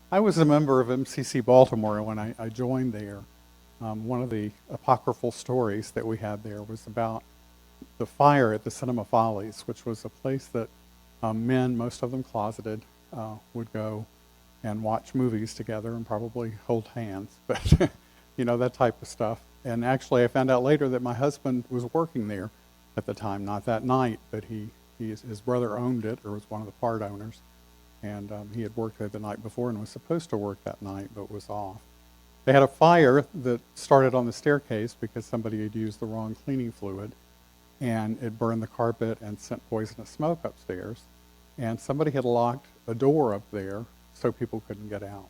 I was a member of MCC Baltimore when I joined there. One of the apocryphal stories that we had there was about the fire at the Cinema Follies, which was a place that men, most of them closeted, would go and watch movies together and probably hold hands, but that type of stuff. And actually, I found out later that my husband was working there at the time, not that night, but his brother owned it, or was one of the part owners. And he had worked there the night before and was supposed to work that night, but was off. They had a fire that started on the staircase because somebody had used the wrong cleaning fluid, and it burned the carpet and sent poisonous smoke upstairs. And somebody had locked a door up there so people couldn't get out.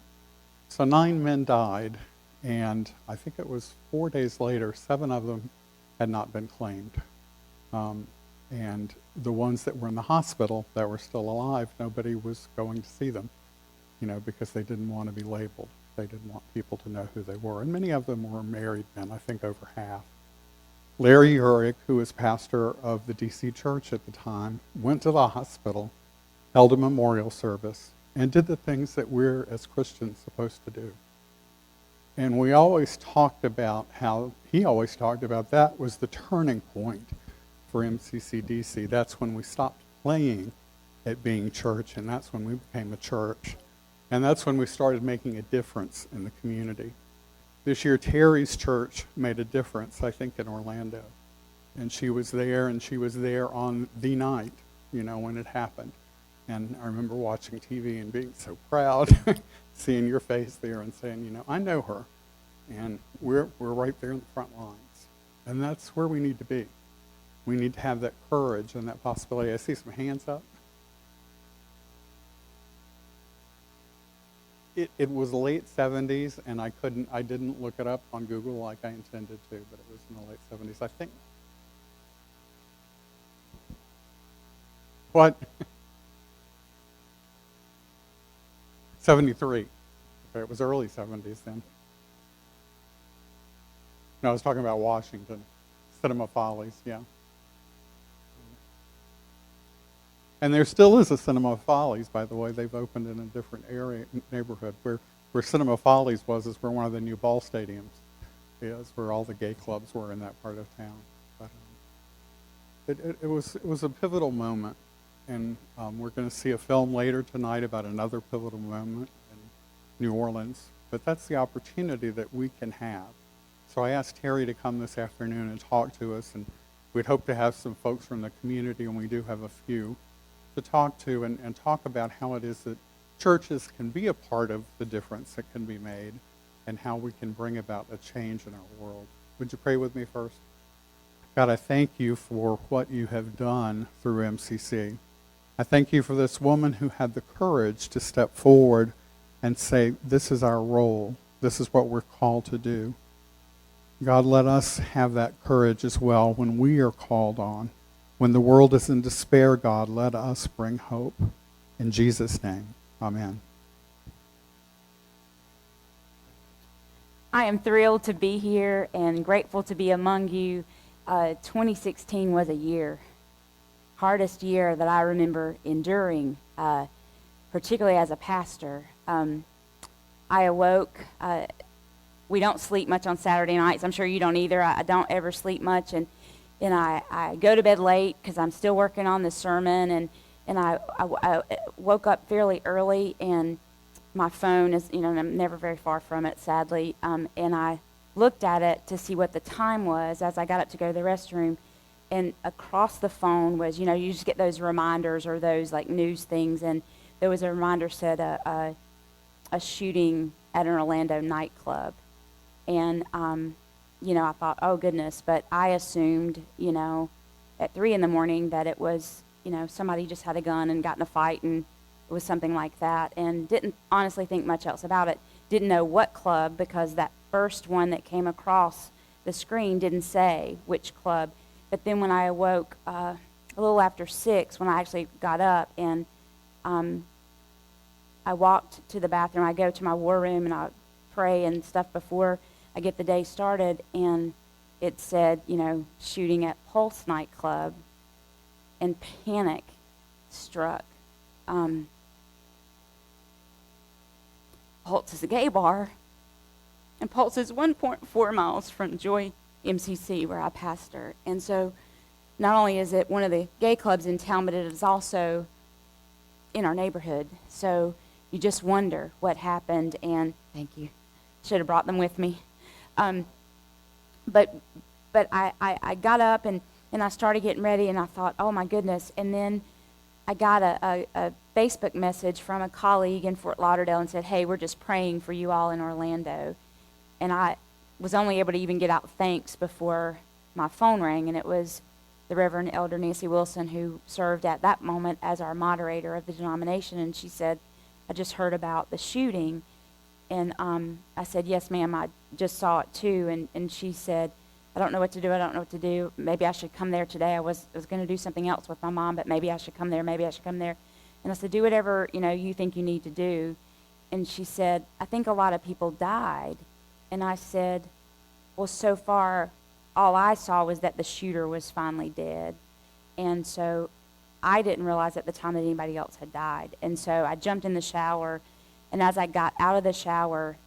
So 9 men died, and I think it was 4 days later, 7 of them had not been claimed. And the ones that were in the hospital that were still alive, nobody was going to see them, because they didn't want to be labeled. They didn't want people to know who they were. And many of them were married men, I think over half. Larry Urich, who was pastor of the D.C. church at the time, went to the hospital, held a memorial service, and did the things that we're as Christians supposed to do. And we always talked about how, he always talked about that was the turning point for MCCDC. That's when we stopped playing at being church, and that's when we became a church. And that's when we started making a difference in the community. This year, Terri's church made a difference, I think, in Orlando. And she was there on the night, when it happened. And I remember watching TV and being so proud, seeing your face there and saying, I know her. And we're right there in the front lines. And that's where we need to be. We need to have that courage and that possibility. I see some hands up. It was late 70s, and I didn't look it up on Google like I intended to, but it was in the late 70s, I think. What? 73. Okay, it was early 70s then. No, I was talking about Washington. Cinema Follies, yeah. And there still is a Cinema Follies, by the way. They've opened in a different neighborhood. Where Cinema Follies is where one of the new ball stadiums is, where all the gay clubs were in that part of town. But it was a pivotal moment, and we're going to see a film later tonight about another pivotal moment in New Orleans. But that's the opportunity that we can have. So I asked Terri to come this afternoon and talk to us, and we'd hope to have some folks from the community, and we do have a few, to talk to and talk about how it is that churches can be a part of the difference that can be made and how we can bring about a change in our world. Would you pray with me first? God, I thank you for what you have done through MCC. I thank you for this woman who had the courage to step forward and say, this is our role. This is what we're called to do. God, let us have that courage as well when we are called on. When the world is in despair, God, let us bring hope. In Jesus' name, amen. I am thrilled to be here and grateful to be among you. 2016 was a hardest year that I remember enduring, particularly as a pastor. I awoke. We don't sleep much on Saturday nights. I'm sure you don't either. I don't ever sleep much, and I go to bed late because I'm still working on the sermon, and I woke up fairly early, and my phone is, and I'm never very far from it, sadly, and I looked at it to see what the time was as I got up to go to the restroom, and across the phone was, you just get those reminders or those like news things, and there was a reminder said a shooting at an Orlando nightclub, and I thought, oh goodness, but I assumed, at 3 a.m. that it was, somebody just had a gun and got in a fight, and it was something like that, and didn't honestly think much else about it. Didn't know what club, because that first one that came across the screen didn't say which club. But then when I awoke a little after 6, when I actually got up, and I walked to the bathroom, I go to my war room and I pray and stuff before I get the day started, and it said, shooting at Pulse nightclub, and panic struck. Pulse is a gay bar, and Pulse is 1.4 miles from Joy MCC, where I pastor. And so not only is it one of the gay clubs in town, but it is also in our neighborhood. So you just wonder what happened, and thank you. Should have brought them with me. But I got up and I started getting ready, and I thought, oh my goodness. And then I got a Facebook message from a colleague in Fort Lauderdale and said, hey, we're just praying for you all in Orlando. And I was only able to even get out thanks before my phone rang, and it was the Reverend Elder Nancy Wilson, who served at that moment as our moderator of the denomination. And she said, I just heard about the shooting. And I said, yes, ma'am, I just saw it too. And she said, I don't know what to do. I don't know what to do. Maybe I should come there today. I was going to do something else with my mom, but maybe I should come there. Maybe I should come there. And I said, do whatever, you think you need to do. And she said, I think a lot of people died. And I said, well, so far, all I saw was that the shooter was finally dead. And so I didn't realize at the time that anybody else had died. And so I jumped in the shower, and as I got out of the shower,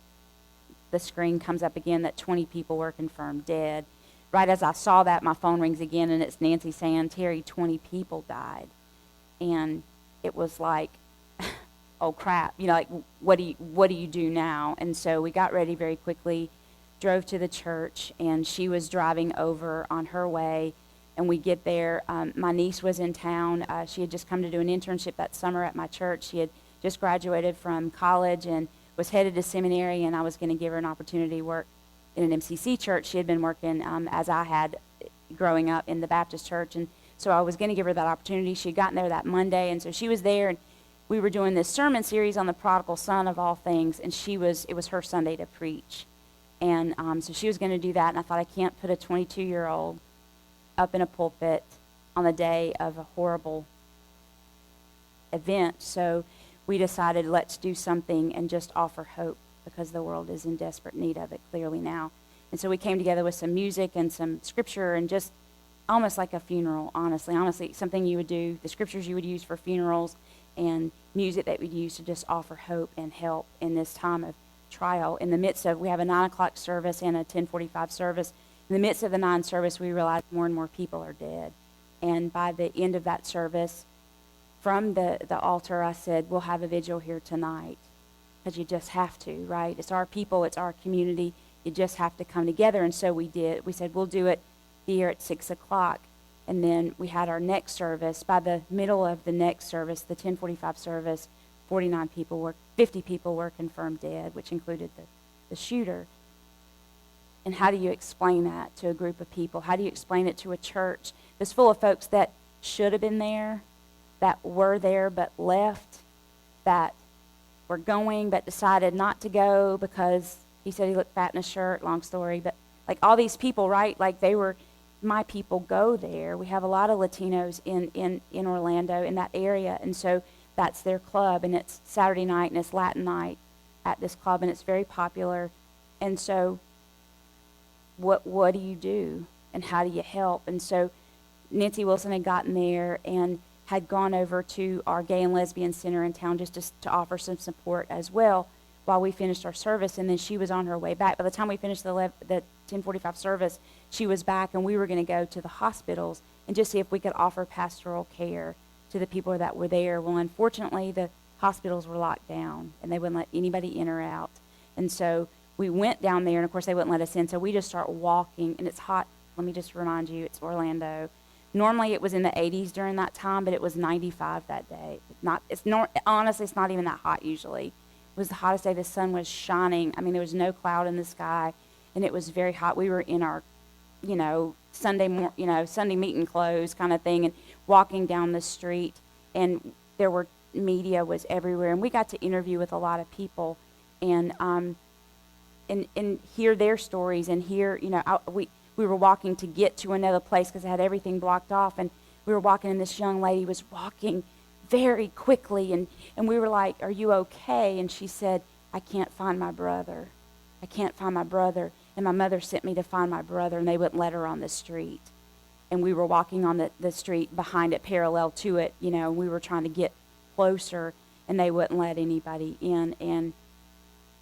the screen comes up again that 20 people were confirmed dead. Right as I saw that, my phone rings again, and it's Nancy saying, Terri, 20 people died. And it was like, oh crap, like, what do you do now? And so we got ready very quickly, drove to the church, and she was driving over on her way, and we get there. My niece was in town. She had just come to do an internship that summer at my church. She had just graduated from college and was headed to seminary, and I was going to give her an opportunity to work in an MCC church. She had been working as I had growing up in the Baptist church, and so I was going to give her that opportunity. She had gotten there that Monday, and so she was there, and we were doing this sermon series on the prodigal son of all things, and it was her Sunday to preach. And so she was going to do that, and I thought, I can't put a 22-year-old up in a pulpit on the day of a horrible event. So we decided, let's do something and just offer hope, because the world is in desperate need of it clearly now. And so we came together with some music and some scripture, and just almost like a funeral, honestly, something you would do, the scriptures you would use for funerals, and music that we'd use to just offer hope and help in this time of trial. In the midst of, we have a 9 o'clock service and a 10:45 service. In the midst of the 9 service, we realized more and more people are dead. And by the end of that service, from the altar, I said, we'll have a vigil here tonight, because you just have to, right? It's our people, it's our community. You just have to come together. And so we did. We said, we'll do it here at 6 o'clock. And then we had our next service. By the middle of the next service, the 10:45 service, 50 people were confirmed dead, which included the shooter. And how do you explain that to a group of people? How do you explain it to a church that's full of folks that should have been there, that were there but left, that were going but decided not to go because he said he looked fat in a shirt, long story. But like all these people, right, like they were, my people go there. We have a lot of Latinos in Orlando, in that area, and so that's their club, and it's Saturday night, and it's Latin night at this club, and it's very popular. And so what do you do, and how do you help? And so Nancy Wilson had gotten there and had gone over to our gay and lesbian center in town just to offer some support as well while we finished our service, and then she was on her way back. By the time we finished the 10:45 service, she was back, and we were going to go to the hospitals and just see if we could offer pastoral care to the people that were there. Well, unfortunately, the hospitals were locked down, and they wouldn't let anybody in or out. And so we went down there, and of course they wouldn't let us in, so we just start walking, and it's hot. Let me just remind you, it's Orlando. Normally it was in the 80s during that time, but it was 95 that day. Honestly, it's not even that hot usually. It was the hottest day. The sun was shining. I mean, there was no cloud in the sky, and it was very hot. We were in our, Sunday meeting clothes kind of thing, and walking down the street, and media was everywhere, and we got to interview with a lot of people, and hear their stories, and hear, we were walking to get to another place because it had everything blocked off, and we were walking, and this young lady was walking very quickly, and we were like, are you okay? And she said, I can't find my brother. I can't find my brother. And my mother sent me to find my brother, and they wouldn't let her on the street. And we were walking on the street behind it, parallel to it, and we were trying to get closer, and they wouldn't let anybody in. And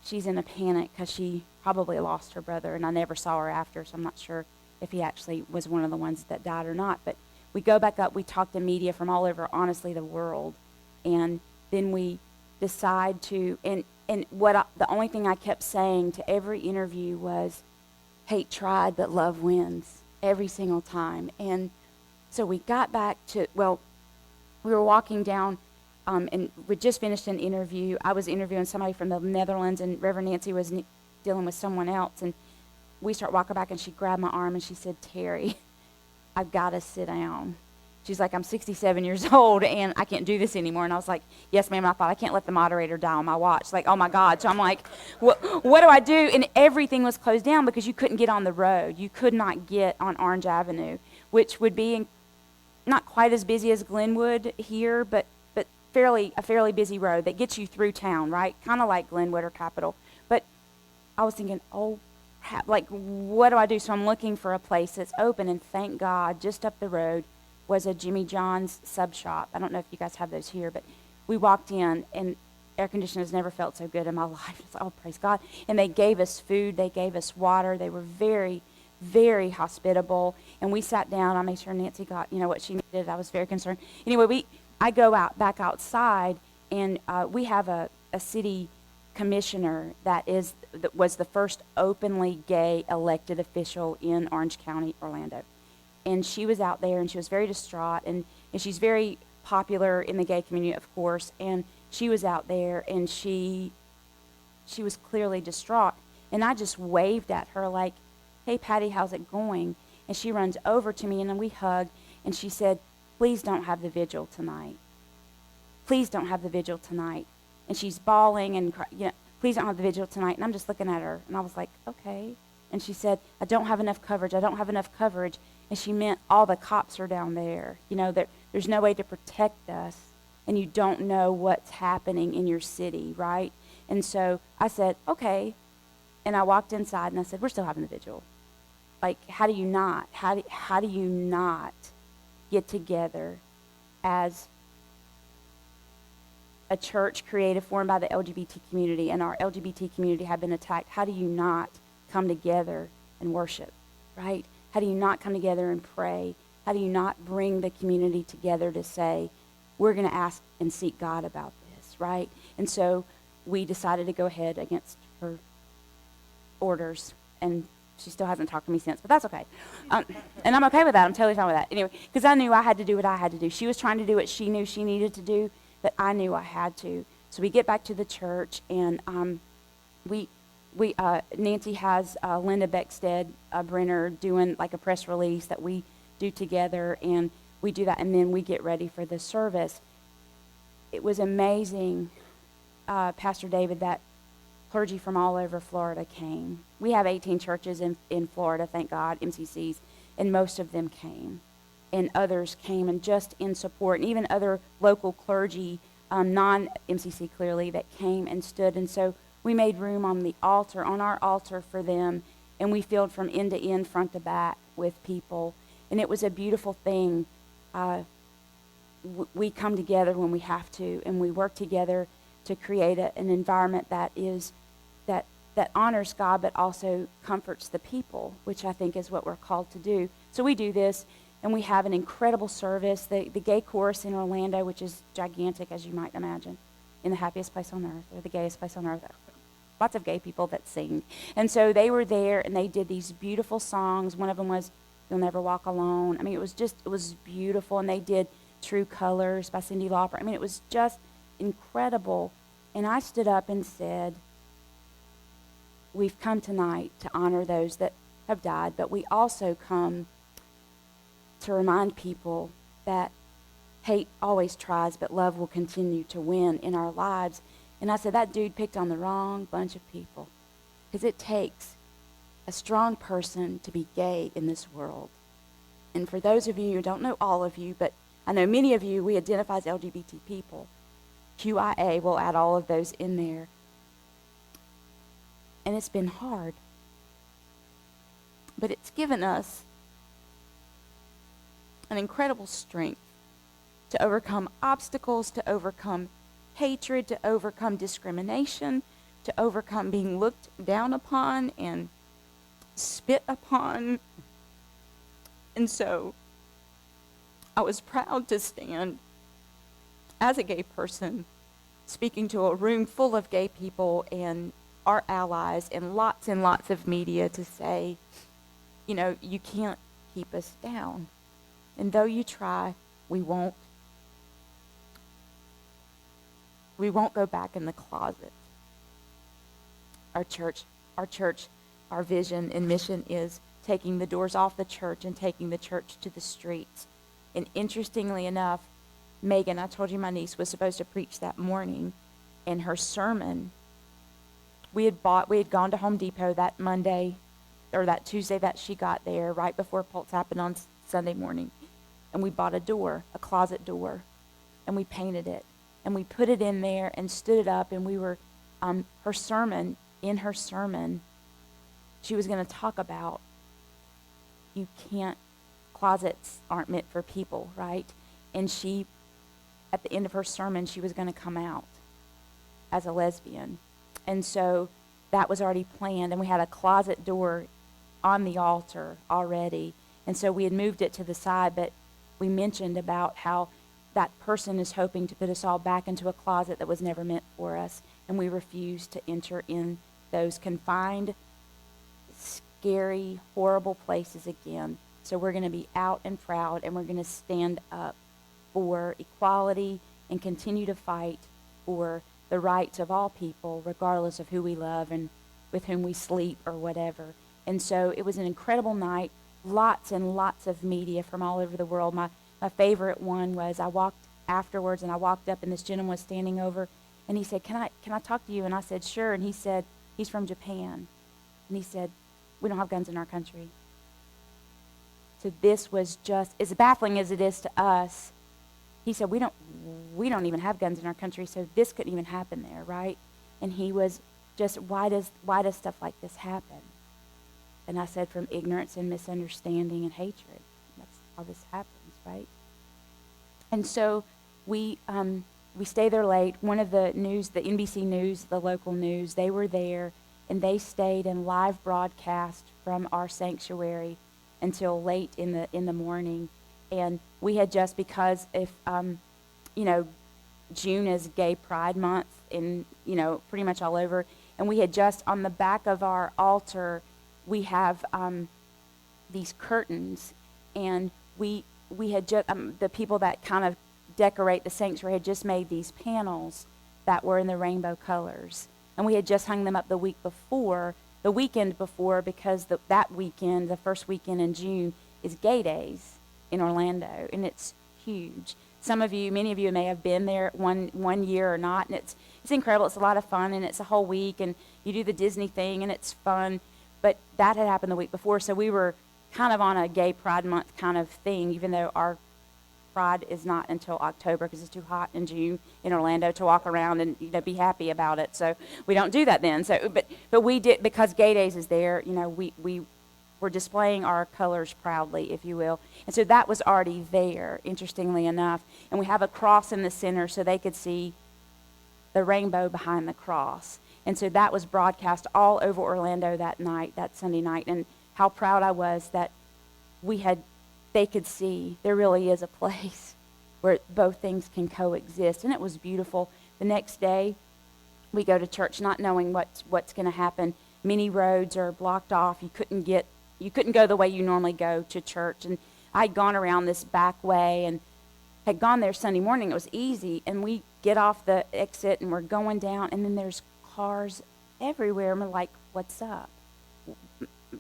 she's in a panic because she probably lost her brother, and I never saw her after, so I'm not sure if he actually was one of the ones that died or not. But we go back up, we talk to media from all over, honestly, the world, and then we decide to, and the only thing I kept saying to every interview was, hate tried, but love wins every single time. And so we got back to, well, we were walking down, and we just finished an interview. I was interviewing somebody from the Netherlands, and Reverend Nancy was dealing with someone else. And we start walking back, and she grabbed my arm, and she said, Terri, I've got to sit down. She's like, I'm 67 years old, and I can't do this anymore. And I was like, yes, ma'am. And I thought, I can't let the moderator die on my watch. Like, oh, my God. So I'm like, what do I do? And everything was closed down because you couldn't get on the road. You could not get on Orange Avenue, which would be not quite as busy as Glenwood here, but a fairly busy road that gets you through town, right? Kind of like Glenwood or Capitol. But I was thinking, oh, like, what do I do? So I'm looking for a place that's open, and thank God, just up the road was a Jimmy John's sub shop. I don't know if you guys have those here, but we walked in, and air conditioning has never felt so good in my life. It's, oh, praise God. And they gave us food. They gave us water. They were very, very hospitable. And we sat down. I made sure Nancy got, what she needed. I was very concerned. Anyway, I go back outside, and we have a city commissioner that was the first openly gay elected official in Orange County, Orlando. And she was out there, and she was very distraught, and she's very popular in the gay community, of course, and she was out there, and she was clearly distraught. And I just waved at her like, hey, Patty, how's it going? And she runs over to me, and then we hug, and she said, please don't have the vigil tonight. Please don't have the vigil tonight. And she's bawling and, please don't have the vigil tonight. And I'm just looking at her, and I was like, okay. And she said, I don't have enough coverage. I don't have enough coverage. And she meant all the cops are down there. There's no way to protect us, and you don't know what's happening in your city, right? And so I said, okay. And I walked inside, and I said, we're still having the vigil. Like, how do you not get together as a church created, formed by the LGBT community, and our LGBT community have been attacked? How do you not come together and worship, right? How do you not come together and pray? How do you not bring the community together to say, we're going to ask and seek God about this, right? And so we decided to go ahead against her orders, and she still hasn't talked to me since, but that's okay. And I'm okay with that. I'm totally fine with that. Anyway, because I knew I had to do what I had to do. She was trying to do what she knew she needed to do, but I knew I had to. So we get back to the church, and Nancy has Linda Beckstead Brenner doing like a press release that we do together, and we do that, and then we get ready for the service. It was amazing, Pastor David, that clergy from all over Florida came. We have 18 churches in Florida, thank God, MCCs, and most of them came. And others came, and just in support, and even other local clergy, non-MCC clearly, that came and stood. And so we made room on our altar for them, and we filled from end to end, front to back with people. And it was a beautiful thing. We come together when we have to, and we work together to create an environment that honors God, but also comforts the people, which I think is what we're called to do. So we do this, and we have an incredible service. The gay chorus in Orlando, which is gigantic, as you might imagine, in the happiest place on earth, or the gayest place on earth. Lots of gay people that sing. And so they were there, and they did these beautiful songs. One of them was You'll Never Walk Alone. I mean, it was beautiful. And they did True Colors by Cyndi Lauper. I mean, it was just incredible. And I stood up and said, we've come tonight to honor those that have died, but we also come to remind people that hate always tries, but love will continue to win in our lives. And I said, that dude picked on the wrong bunch of people, because it takes a strong person to be gay in this world. And for those of you who don't know all of you, but I know many of you, we identify as LGBT people. QIA will add all of those in there. And it's been hard. But it's given us an incredible strength to overcome obstacles, to overcome hatred, to overcome discrimination, to overcome being looked down upon and spit upon. And so I was proud to stand as a gay person speaking to a room full of gay people and our allies and lots of media to say, you know, you can't keep us down. And though you try, we won't go back in the closet. Our church, our vision and mission is taking the doors off the church and taking the church to the streets. And interestingly enough, Megan, I told you my niece was supposed to preach that morning, and her sermon, we had gone to Home Depot that Monday, or that Tuesday that she got there, right before Pulse happened on Sunday morning. And we bought a closet door, and we painted it. And we put it in there and stood it up, and we were, in her sermon, she was going to talk about, closets aren't meant for people, right? And she, at the end of her sermon, she was going to come out as a lesbian. And so that was already planned, and we had a closet door on the altar already. And so we had moved it to the side, but we mentioned about how that person is hoping to put us all back into a closet that was never meant for us, and we refused to enter in those confined, scary, horrible places again. So we're going to be out and proud, and we're going to stand up for equality and continue to fight for the rights of all people, regardless of who we love and with whom we sleep or whatever. And so it was an incredible night, lots and lots of media from all over the world. My favorite one was I walked afterwards, and I walked up, and this gentleman was standing over, and he said, can I talk to you? And I said, sure. And he said, he's from Japan. And he said, we don't have guns in our country. So this was just, as baffling as it is to us, he said, we don't even have guns in our country, so this couldn't even happen there, right? And he was just, why does stuff like this happen? And I said, from ignorance and misunderstanding and hatred. That's how this happens, right? And so we stay there late. One of the news, the NBC News, the local news, they were there, and they stayed in live broadcast from our sanctuary until late in the morning. And we had just, because if June is Gay Pride Month in pretty much all over, and we had just, on the back of our altar, we have these curtains, and we had just the people that kind of decorate the sanctuary had just made these panels that were in the rainbow colors, and we had just hung them up the weekend before, because that weekend, the first weekend in June, is Gay Days in Orlando, and it's huge. Many of you may have been there one year or not, and it's incredible. It's a lot of fun, and it's a whole week, and you do the Disney thing, and it's fun. But that had happened the week before, so we were kind of on a Gay Pride Month kind of thing, even though our Pride is not until October, because it's too hot in June in Orlando to walk around and be happy about it. So we don't do that then. So, but we did, because Gay Days is there. We were displaying our colors proudly, if you will. And so that was already there, interestingly enough. And we have a cross in the center so they could see the rainbow behind the cross. And so that was broadcast all over Orlando that night, that Sunday night. And how proud I was that they could see there really is a place where both things can coexist. And it was beautiful. The next day, we go to church not knowing what's going to happen. Many roads are blocked off. You couldn't go the way you normally go to church. And I'd gone around this back way and had gone there Sunday morning. It was easy. And we get off the exit, and we're going down, and then there's cars everywhere. And we're like, what's up?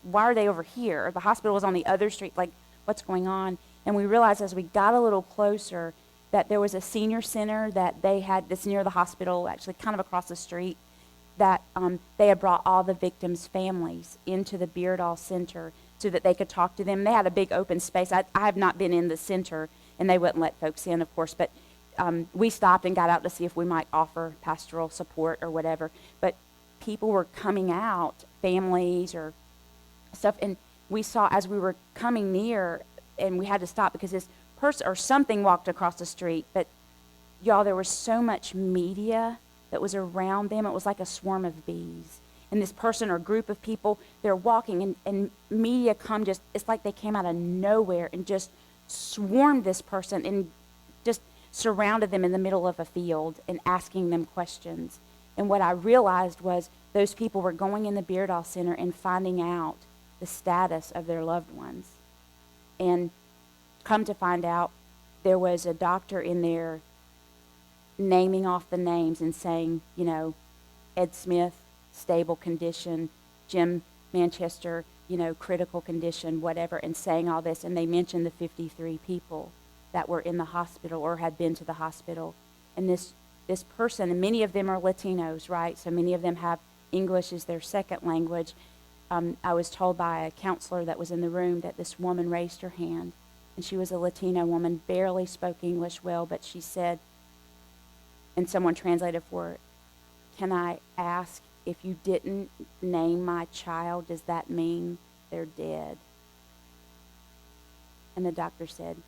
Why are they over here? The hospital was on the other street. Like, what's going on? And we realized as we got a little closer that there was a senior center that they had that's near the hospital, actually kind of across the street, that they had brought all the victims' families into the Beardall Center so that they could talk to them. They had a big open space. I have not been in the center, and they wouldn't let folks in, of course, but we stopped and got out to see if we might offer pastoral support or whatever. But people were coming out, families or stuff, and we saw as we were coming near, and we had to stop because this person or something walked across the street. But y'all, there was so much media that was around them. It was like a swarm of bees. And this person or group of people, they're walking, and media come just, it's like they came out of nowhere and just swarmed this person and just surrounded them in the middle of a field and asking them questions. And what I realized was those people were going in the Beardoll Center and finding out the status of their loved ones. And come to find out, there was a doctor in there naming off the names and saying, you know, Ed Smith, stable condition, Jim Manchester, you know, critical condition, whatever, and saying all this. And they mentioned the 53 people that were in the hospital or had been to the hospital. And this person, and many of them are Latinos, right? So many of them have English as their second language. I was told by a counselor that was in the room that this woman raised her hand, and she was a Latina woman, barely spoke English well, but she said, and someone translated for her, "Can I ask, if you didn't name my child, does that mean they're dead?" And the doctor said,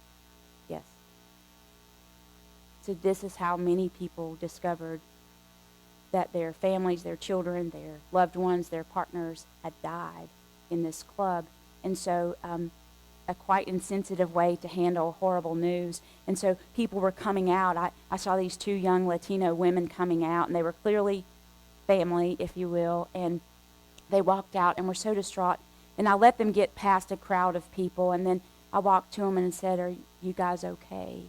yes. So this is how many people discovered that their families, their children, their loved ones, their partners had died in this club. And so a quite insensitive way to handle horrible news. And so people were coming out. I saw these two young Latino women coming out, and they were clearly family, if you will, and they walked out and were so distraught. And I let them get past a crowd of people, and then I walked to them and said, "Are you guys okay?"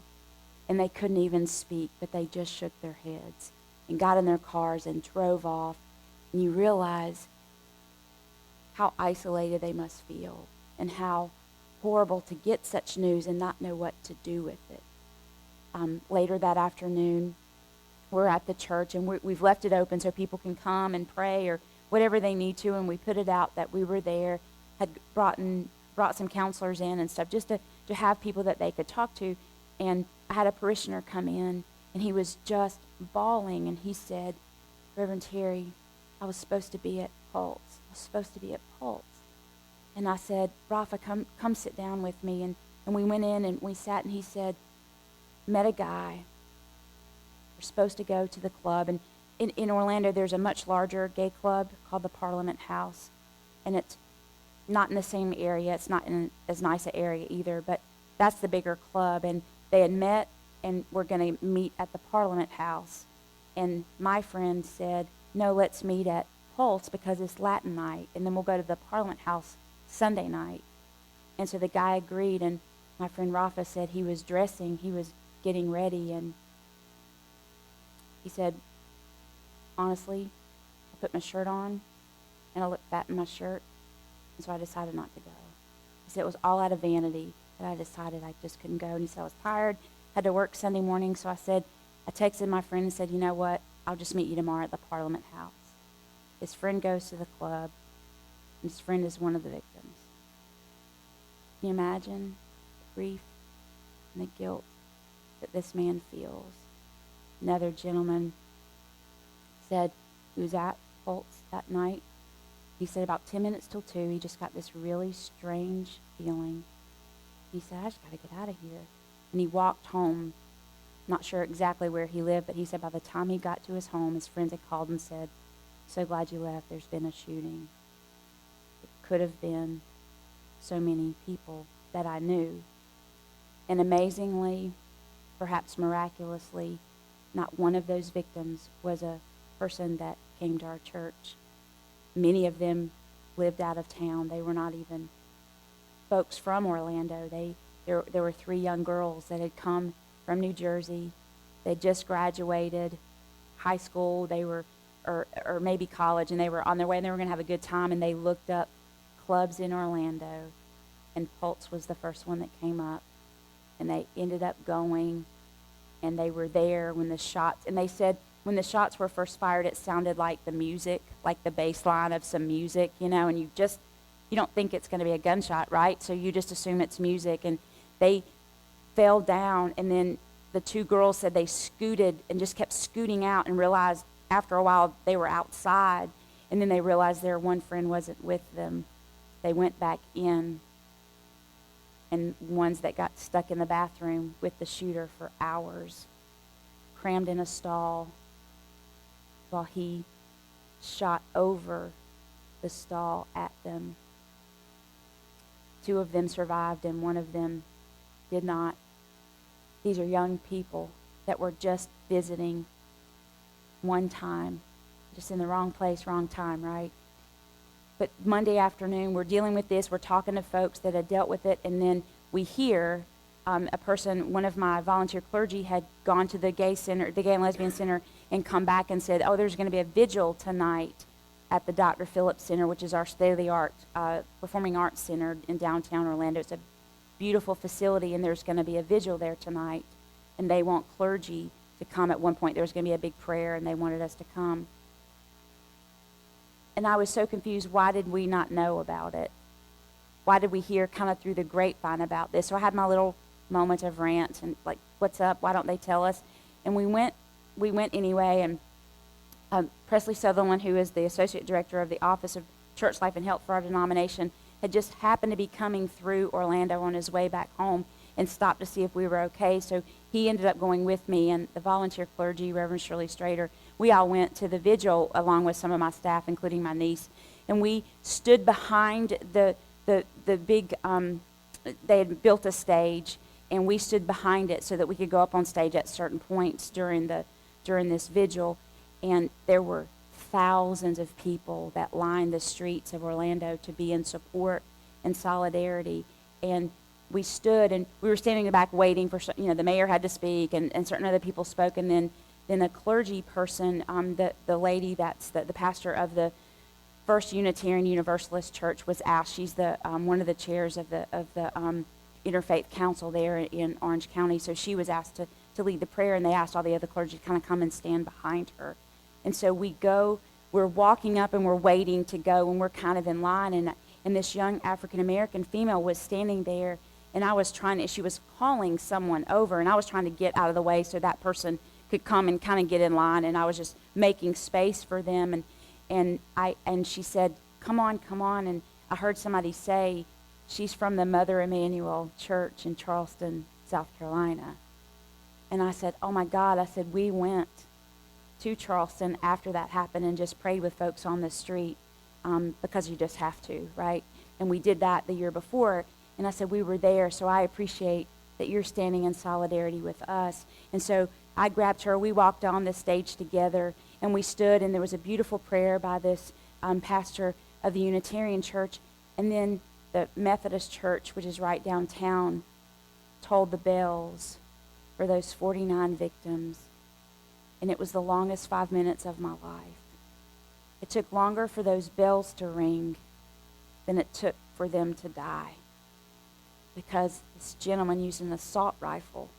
And they couldn't even speak, but they just shook their heads and got in their cars and drove off. And you realize how isolated they must feel and how horrible to get such news and not know what to do with it. Later that afternoon, we're at the church, and we've left it open so people can come and pray or whatever they need to, and we put it out that we were there, had brought some counselors in and stuff, just to have people that they could talk to. And I had a parishioner come in, and he was just bawling, and he said, "Reverend Terri, I was supposed to be at Pulse. I was supposed to be at Pulse." And I said, "Rafa, come sit down with me." And we went in and we sat, and he said, "Met a guy. We're supposed to go to the club." And in Orlando, there's a much larger gay club called the Parliament House. And it's not in the same area. It's not in as nice an area either, but that's the bigger club. And they had met and were going to meet at the Parliament House. And my friend said, "No, let's meet at Pulse because it's Latin night, and then we'll go to the Parliament House Sunday night." And so the guy agreed, and my friend Rafa said he was dressing, he was getting ready, and he said, "Honestly, I put my shirt on, and I looked fat in my shirt, and so I decided not to go." He said it was all out of vanity that I decided I just couldn't go. And he said I was tired, had to work Sunday morning, so I texted my friend and said, "You know what, I'll just meet you tomorrow at the Parliament House." His friend goes to the club, and his friend is one of the victims. Can you imagine the grief and the guilt that this man feels? Another gentleman said he was at Pulse that night. He said about 10 minutes till 2, he just got this really strange feeling. He said, "I just got to get out of here." And he walked home, not sure exactly where he lived, but he said by the time he got to his home, his friends had called and said, "So glad you left, there's been a shooting." It could have been so many people that I knew. And amazingly, perhaps miraculously, not one of those victims was a person that came to our church. Many of them lived out of town. They were not even folks from Orlando. There were 3 young girls that had come from New Jersey. They'd just graduated high school. They were, or maybe college, and they were on their way, and they were going to have a good time, and they looked up clubs in Orlando, and Pulse was the first one that came up, and they ended up going, and they were there when the shots, and they said when the shots were first fired, it sounded like the music, like the bass line of some music, you know, and you don't think it's going to be a gunshot, right? So you just assume it's music. And they fell down, and then the 2 girls said they scooted and just kept scooting out and realized after a while they were outside, and then they realized their one friend wasn't with them. They went back in, and ones that got stuck in the bathroom with the shooter for hours, crammed in a stall. while he shot over the stall at them. 2 of them survived and 1 of them did not. These are young people that were just visiting one time, just in the wrong place, wrong time, right? But Monday afternoon, we're dealing with this. We're talking to folks that had dealt with it, and then we hear a person, one of my volunteer clergy, had gone to the gay and lesbian center, and come back and said, "Oh, there's going to be a vigil tonight at the Dr. Phillips Center, which is our state-of-the-art performing arts center in downtown Orlando. It's a beautiful facility, and there's going to be a vigil there tonight, and they want clergy to come." At one point, there was going to be a big prayer, and they wanted us to come. And I was so confused. Why did we not know about it? Why did we hear kind of through the grapevine about this? So I had my little moment of rant and like, what's up? Why don't they tell us? And we went anyway. And Presley Sutherland, who is the associate director of the Office of Church Life and Health for our denomination, had just happened to be coming through Orlando on his way back home and stopped to see if we were okay. So he ended up going with me, and the volunteer clergy, Reverend Shirley Strader, we all went to the vigil along with some of my staff, including my niece. And we stood behind the big, they had built a stage, and we stood behind it so that we could go up on stage at certain points during this vigil. And there were thousands of people that lined the streets of Orlando to be in support and solidarity. And we stood, and we were standing in the back waiting for, the mayor had to speak, and certain other people spoke, and then a clergy person, the lady that's the pastor of the First Unitarian Universalist Church, was asked. She's the one of the chairs of the Interfaith Council there in Orange County. So she was asked to lead the prayer, and they asked all the other clergy to kind of come and stand behind her. And so we're walking up, and we're waiting to go, and we're kind of in line, and this young African-American female was standing there, and she was calling someone over, and I was trying to get out of the way so that person could come and kind of get in line, and I was just making space for them, and she said, come on, and I heard somebody say, she's from the Mother Emanuel Church in Charleston, South Carolina. And I said, oh my God, I said, we went to Charleston after that happened and just prayed with folks on the street, because you just have to, right? And we did that the year before, and I said, we were there, so I appreciate that you're standing in solidarity with us. And so I grabbed her, we walked on the stage together, and we stood, and there was a beautiful prayer by this pastor of the Unitarian Church, and then the Methodist Church, which is right downtown, tolled the bells for those 49 victims, and it was the longest 5 minutes of my life. It took longer for those bells to ring than it took for them to die, because this gentleman used an assault rifle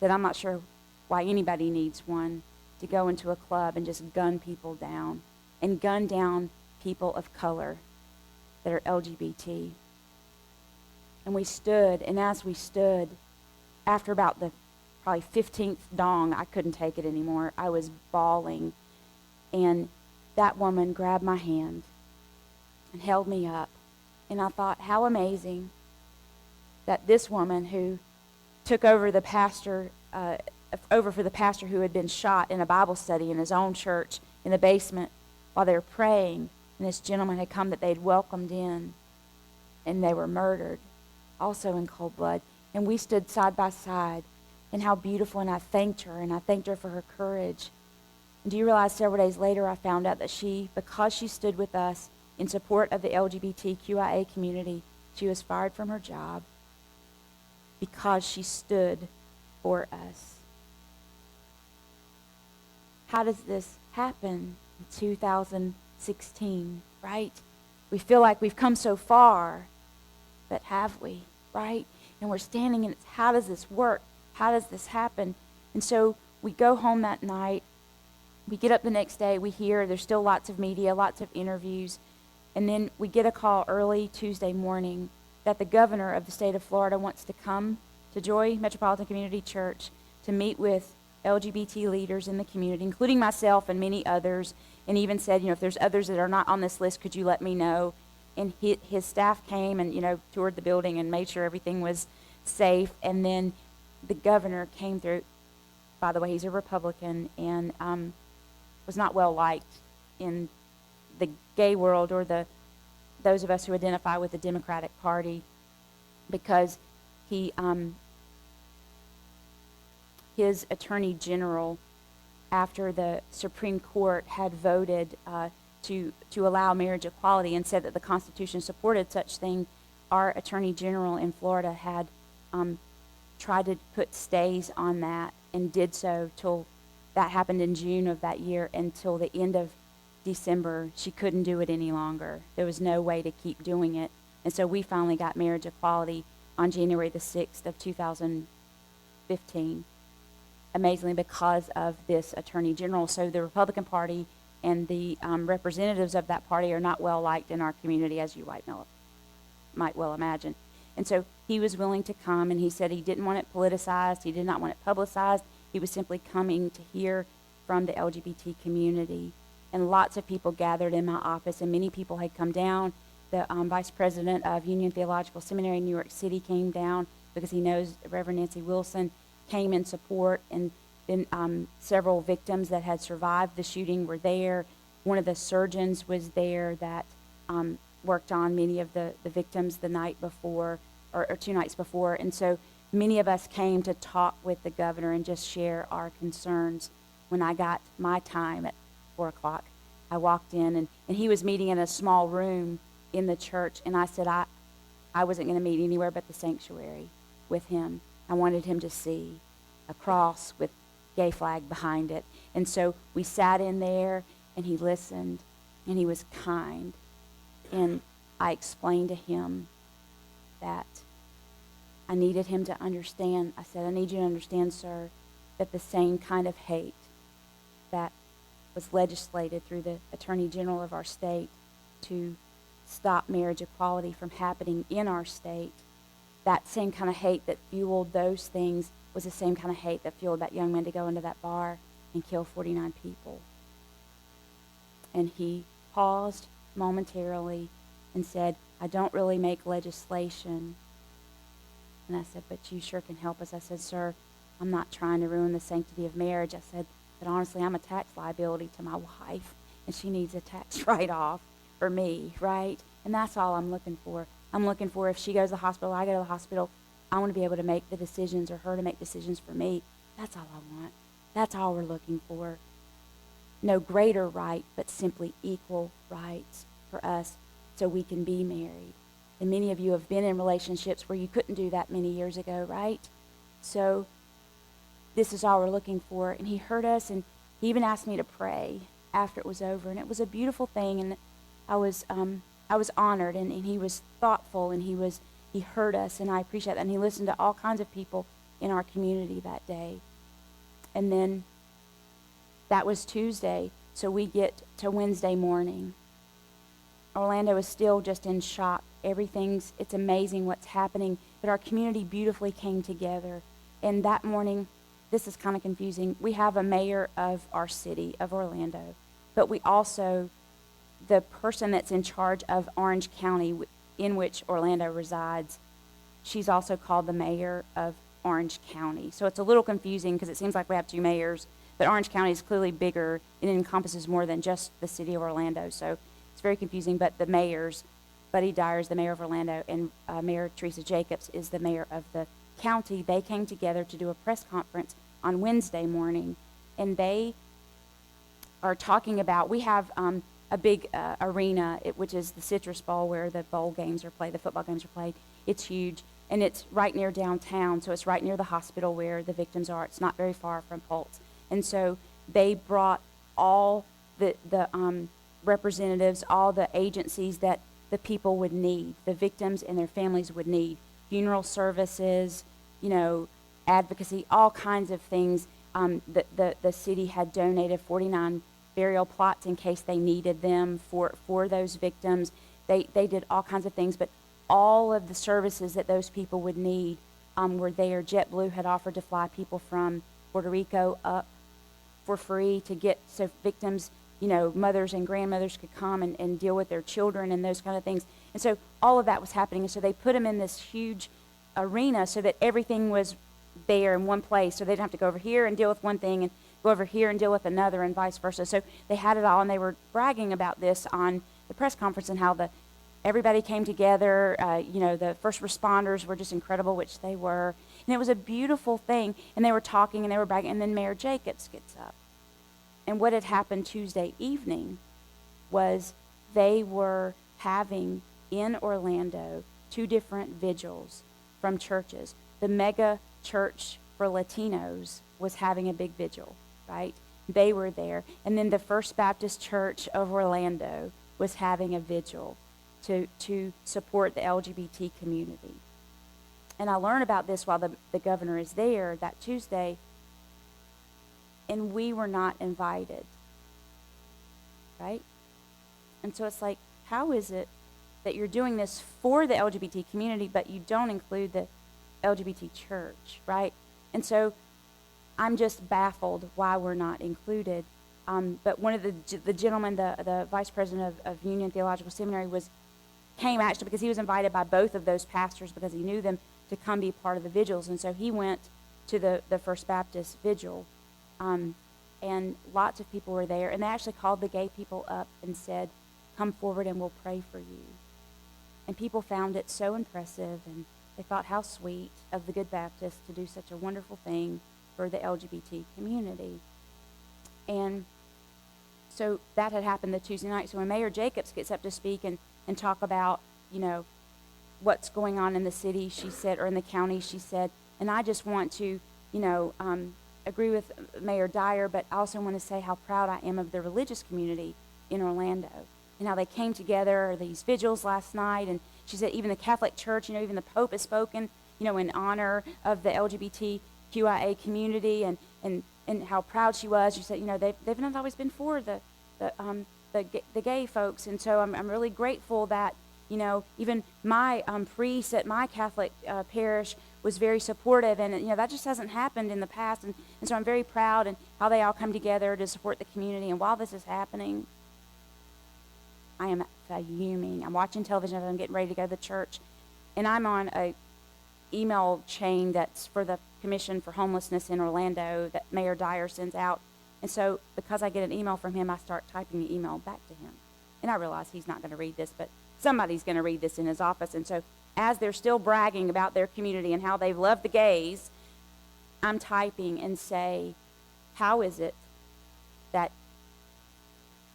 that I'm not sure why anybody needs one, to go into a club and just gun people down, and gun down people of color that are LGBT. And we stood, and as we stood, after about the probably 15th dong, I couldn't take it anymore. I was bawling, and that woman grabbed my hand and held me up, and I thought, how amazing that this woman who took over the pastor, for the pastor who had been shot in a Bible study in his own church in the basement while they were praying, and this gentleman had come that they had welcomed in, and they were murdered, also in cold blood. And we stood side by side, and how beautiful, and I thanked her for her courage. And do you realize several days later I found out that because she stood with us in support of the LGBTQIA community, she was fired from her job because she stood for us. How does this happen in 2016, right? We feel like we've come so far, but have we, right? And we're standing, and it's, how does this work? How does this happen? And so we go home that night. We get up the next day. We hear there's still lots of media, lots of interviews. And then we get a call early Tuesday morning that the governor of the state of Florida wants to come to Joy Metropolitan Community Church to meet with LGBT leaders in the community, including myself and many others, and even said, if there's others that are not on this list, could you let me know? And his staff came and, toured the building and made sure everything was safe. And then the governor came through. By the way, he's a Republican, and was not well liked in the gay world or those of us who identify with the Democratic Party, because he his attorney general, after the Supreme Court had voted to allow marriage equality and said that the Constitution supported such thing, our attorney general in Florida had tried to put stays on that and did so till that happened in June of that year, until the end of December. She couldn't do it any longer. There was no way to keep doing it. And so we finally got marriage equality on January the 6th of 2015, amazingly, because of this attorney general. So the Republican Party and the representatives of that party are not well liked in our community, as you might well imagine. And so he was willing to come, and he said he didn't want it politicized. He did not want it publicized. He was simply coming to hear from the LGBT community. And lots of people gathered in my office, and many people had come down. The vice president of Union Theological Seminary in New York City came down because he knows Reverend Nancy Wilson, came in support, and then several victims that had survived the shooting were there. One of the surgeons was there that worked on many of the victims the night before, or 2 nights before. And so many of us came to talk with the governor and just share our concerns. When I got my time at 4 o'clock, I walked in, and he was meeting in a small room in the church, and I said I wasn't going to meet anywhere but the sanctuary with him. I wanted him to see a cross with gay flag behind it. And so we sat in there, and he listened, and he was kind. And I explained to him that I needed him to understand. I said, I need you to understand, sir, that the same kind of hate that was legislated through the Attorney General of our state to stop marriage equality from happening in our state, that same kind of hate that fueled those things was the same kind of hate that fueled that young man to go into that bar and kill 49 people. And he paused momentarily and said, I don't really make legislation. And I said, but you sure can help us. I said, sir, I'm not trying to ruin the sanctity of marriage. I said, but honestly, I'm a tax liability to my wife, and she needs a tax write-off for me, right? And that's all I'm looking for. I'm looking for, if she goes to the hospital, I go to the hospital, I want to be able to make the decisions, or her to make decisions for me. That's all I want. That's all we're looking for. No greater right, but simply equal rights for us so we can be married. And many of you have been in relationships where you couldn't do that many years ago, right? So this is all we're looking for. And he heard us, and he even asked me to pray after it was over. And it was a beautiful thing, and I was honored, and he was thoughtful, and he heard us, and I appreciate that. And he listened to all kinds of people in our community that day. And then that was Tuesday, so we get to Wednesday morning. Orlando is still just in shock. It's amazing what's happening, but our community beautifully came together. And that morning, this is kind of confusing, we have a mayor of our city, of Orlando, but we also, the person that's in charge of Orange County, in which Orlando resides, she's also called the mayor of Orange County. So it's a little confusing because it seems like we have 2 mayors, but Orange County is clearly bigger and it encompasses more than just the city of Orlando. So it's very confusing, but the mayors, Buddy Dyer is the mayor of Orlando, and Mayor Teresa Jacobs is the mayor of the county. They came together to do a press conference on Wednesday morning, and they are talking about, we have a big arena, which is the Citrus Bowl, where the bowl games are played, the football games are played. It's huge, and it's right near downtown, so it's right near the hospital where the victims are. It's not very far from Pulse. And so they brought all the representatives, all the agencies that the people would need, the victims and their families would need, funeral services, advocacy, all kinds of things. The city had donated 49 burial plots in case they needed them for those victims. They did all kinds of things, but all of the services that those people would need were there. JetBlue had offered to fly people from Puerto Rico up for free to get, so victims, mothers and grandmothers could come and deal with their children and those kind of things. And so all of that was happening. And so they put them in this huge arena so that everything was there in one place, so they didn't have to go over here and deal with one thing. And go over here and deal with another and vice versa. So they had it all, and they were bragging about this on the press conference and how everybody came together. The first responders were just incredible, which they were. And it was a beautiful thing. And they were talking and they were bragging. And then Mayor Jacobs gets up. And what had happened Tuesday evening was they were having in Orlando 2 different vigils from churches. The mega church for Latinos was having a big vigil, right? They were there. And then the First Baptist Church of Orlando was having a vigil to support the LGBT community. And I learned about this while the governor is there that Tuesday, and we were not invited, right? And so it's like, how is it that you're doing this for the LGBT community, but you don't include the LGBT church, right? And so I'm just baffled why we're not included. But one of the gentlemen, the vice president of Union Theological Seminary, came actually because he was invited by both of those pastors because he knew them to come be part of the vigils. And so he went to the First Baptist vigil, and lots of people were there. And they actually called the gay people up and said, come forward and we'll pray for you. And people found it so impressive, and they thought how sweet of the Good Baptists to do such a wonderful thing for the LGBT community. And so that had happened the Tuesday night. So when Mayor Jacobs gets up to speak and talk about, what's going on in the city, she said, or in the county, she said, and I just want to, agree with Mayor Dyer, but I also want to say how proud I am of the religious community in Orlando and how they came together, these vigils last night. And she said even the Catholic Church, even the Pope has spoken, in honor of the LGBTQIA community, and how proud she was. She said, they've not always been for the gay folks. And so I'm really grateful that, even my priest at my Catholic parish was very supportive, and that just hasn't happened in the past, and so I'm very proud and how they all come together to support the community. And while this is happening, I am fuming. I'm watching television as I'm getting ready to go to the church, and I'm on a email chain that's for the Commission for Homelessness in Orlando that Mayor Dyer sends out. And so because I get an email from him, I start typing the email back to him. And I realize he's not going to read this, but somebody's going to read this in his office. And so as they're still bragging about their community and how they've loved the gays, I'm typing and say, how is it that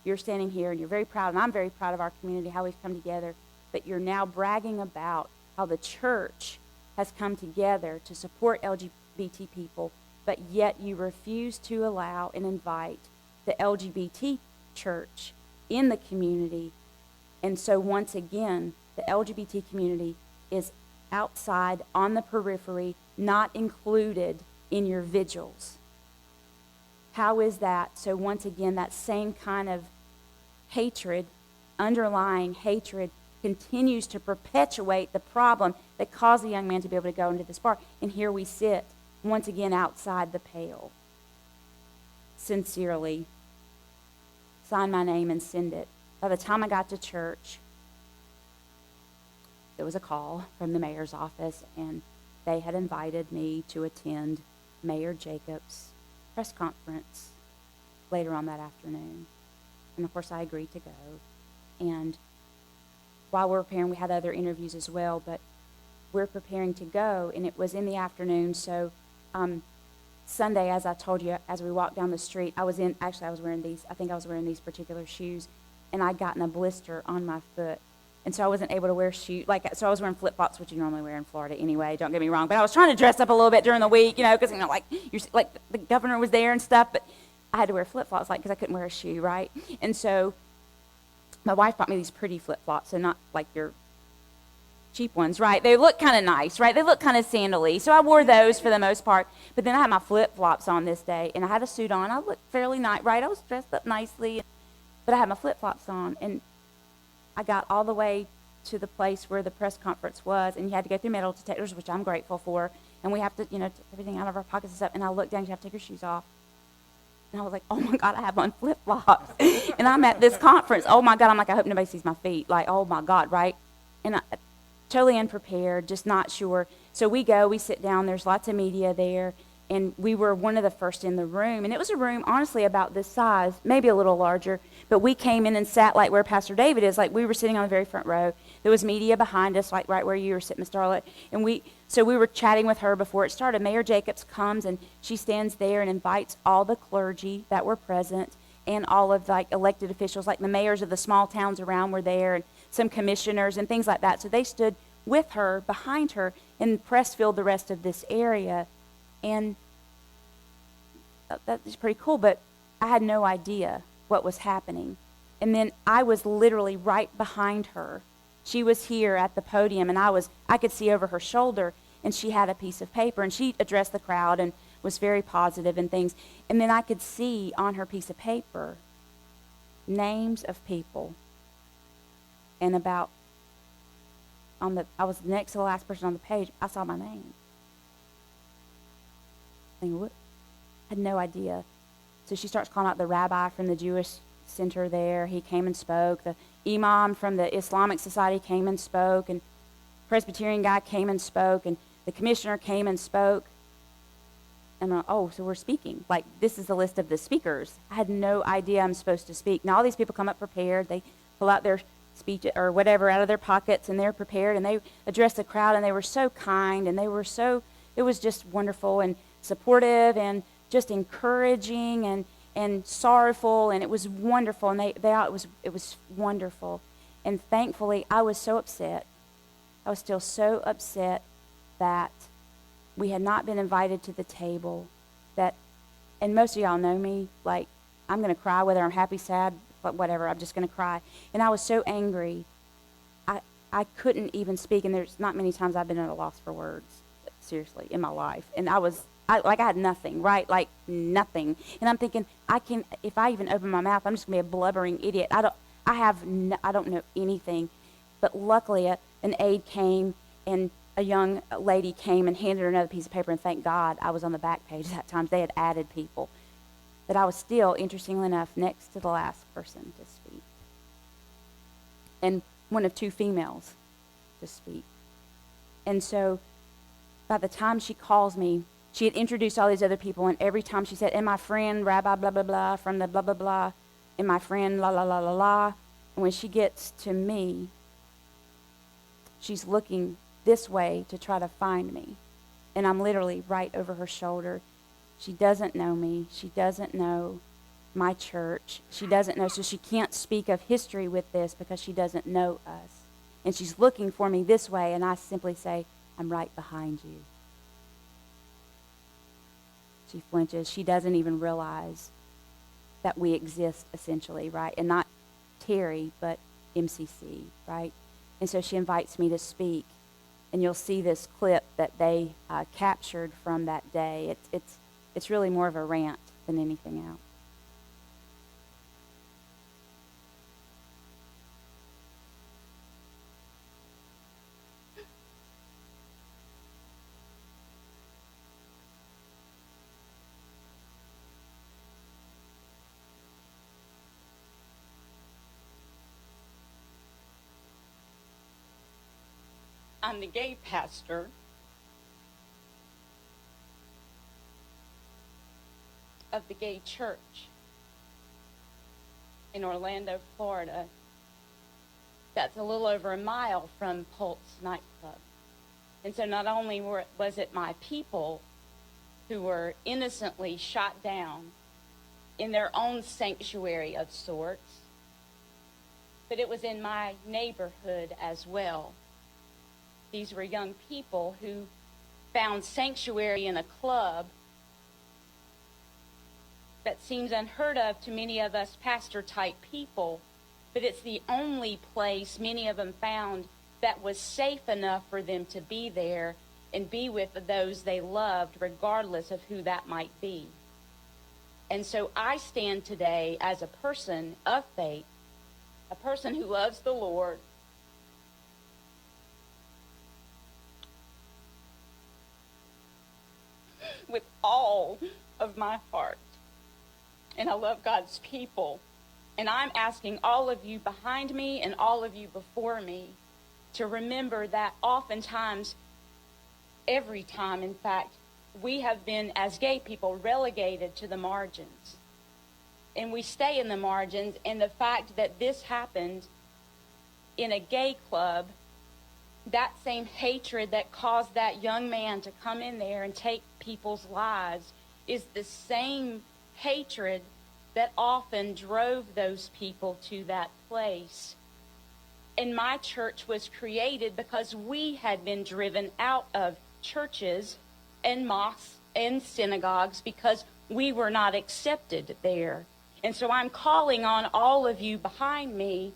you're standing here and you're very proud, and I'm very proud of our community, how we've come together, but you're now bragging about how the church has come together to support LGBT people, but yet you refuse to allow and invite the LGBT church in the community. And so once again, the LGBT community is outside, on the periphery, not included in your vigils. How is that? So once again, that same kind of hatred, underlying hatred, continues to perpetuate the problem that caused the young man to be able to go into this bar. And here we sit, once again, outside the pale. Sincerely, sign my name and send it. By the time I got to church, there was a call from the mayor's office, and they had invited me to attend Mayor Jacobs' press conference later on that afternoon. And of course, I agreed to go. And while we're preparing, we had other interviews as well, but we're preparing to go, and it was in the afternoon. So Sunday, as I told you, as we walked down the street, I was wearing these particular shoes, and I'd gotten a blister on my foot. And so I wasn't able to wear shoes. So I was wearing flip-flops, which you normally wear in Florida anyway, don't get me wrong. But I was trying to dress up a little bit during the week, because, the governor was there and stuff, but I had to wear flip-flops, because I couldn't wear a shoe, right? And so my wife bought me these pretty flip-flops, so not like your cheap ones, right? They look kind of nice, right? They look kind of sandally. So I wore those for the most part. But then I had my flip-flops on this day, and I had a suit on. I looked fairly nice, right? I was dressed up nicely, but I had my flip-flops on, and I got all the way to the place where the press conference was, and you had to go through metal detectors, which I'm grateful for, and we have to, take everything out of our pockets and stuff, and I looked down, you have to take your shoes off. And I was like, oh my God, I have on flip-flops. And I'm at this conference. Oh my God, I'm like, I hope nobody sees my feet. Oh my God, right? And I totally unprepared, just not sure. So we go, we sit down, there's lots of media there, and we were one of the first in the room. And it was a room, honestly, about this size, maybe a little larger. But we came in and sat like where Pastor David is, like we were sitting on the very front row. There was media behind us, like right where you were sitting, Miss Darlette. And so we were chatting with her before it started. Mayor Jacobs comes, and she stands there and invites all the clergy that were present and all of like elected officials, like the mayors of the small towns around were there, and some commissioners and things like that. So they stood with her, behind her, and press filled the rest of this area. And that is pretty cool, but I had no idea what was happening. And then I was literally right behind her. She was here at the podium, and I could see over her shoulder, and she had a piece of paper, and she addressed the crowd and was very positive and things. And then I could see on her piece of paper names of people, and I was next to the last person on the page. I saw my name. What? I had no idea. So she starts calling out the rabbi from the Jewish center there. He came and spoke. The imam from the Islamic Society came and spoke, and Presbyterian guy came and spoke, and the commissioner came and spoke. And I'm like, oh, so we're speaking. Like, this is the list of the speakers. I had no idea I'm supposed to speak. Now all these people come up prepared. They pull out their speech or whatever out of their pockets, and they're prepared, and they address the crowd, and they were so kind, and it was just wonderful and supportive and just encouraging and sorrowful, and it was wonderful, and it was wonderful. And thankfully, I was so upset. I was still so upset that we had not been invited to the table, and most of y'all know me, like, I'm going to cry whether I'm happy, sad, but whatever, I'm just going to cry. And I was so angry, I couldn't even speak, and there's not many times I've been at a loss for words, seriously, in my life. And I had nothing, right? Like nothing. And I'm thinking, if I even open my mouth, I'm just going to be a blubbering idiot. I don't know anything. But luckily, an aide came, and a young lady came and handed her another piece of paper, and thank God I was on the back page that time. They had added people. But I was still, interestingly enough, next to the last person to speak. And one of two females to speak. And so by the time she calls me, she had introduced all these other people, and every time she said, and my friend, Rabbi blah, blah, blah, from the blah, blah, blah, and my friend, la, la, la, la, la. And when she gets to me, she's looking this way to try to find me. And I'm literally right over her shoulder. She doesn't know me. She doesn't know my church. She doesn't know, so she can't speak of history with this because she doesn't know us. And she's looking for me this way, and I simply say, I'm right behind you. She flinches. She doesn't even realize that we exist, essentially, right? And not Terri, but MCC, right? And so she invites me to speak. And you'll see this clip that they captured from that day. It's really more of a rant than anything else. I'm the gay pastor of the gay church in Orlando, Florida. That's a little over a mile from Pulse nightclub. And so not only was it my people who were innocently shot down in their own sanctuary of sorts, but it was in my neighborhood as well. These were young people who found sanctuary in a club that seems unheard of to many of us pastor-type people, but it's the only place many of them found that was safe enough for them to be there and be with those they loved, regardless of who that might be. And so I stand today as a person of faith, a person who loves the Lord, with all of my heart. And I love God's people. And I'm asking all of you behind me and all of you before me to remember that oftentimes, every time, in fact, we have been, as gay people, relegated to the margins. And we stay in the margins, and the fact that this happened in a gay club, that same hatred that caused that young man to come in there and take people's lives is the same hatred that often drove those people to that place. And my church was created because we had been driven out of churches and mosques and synagogues because we were not accepted there. And so I'm calling on all of you behind me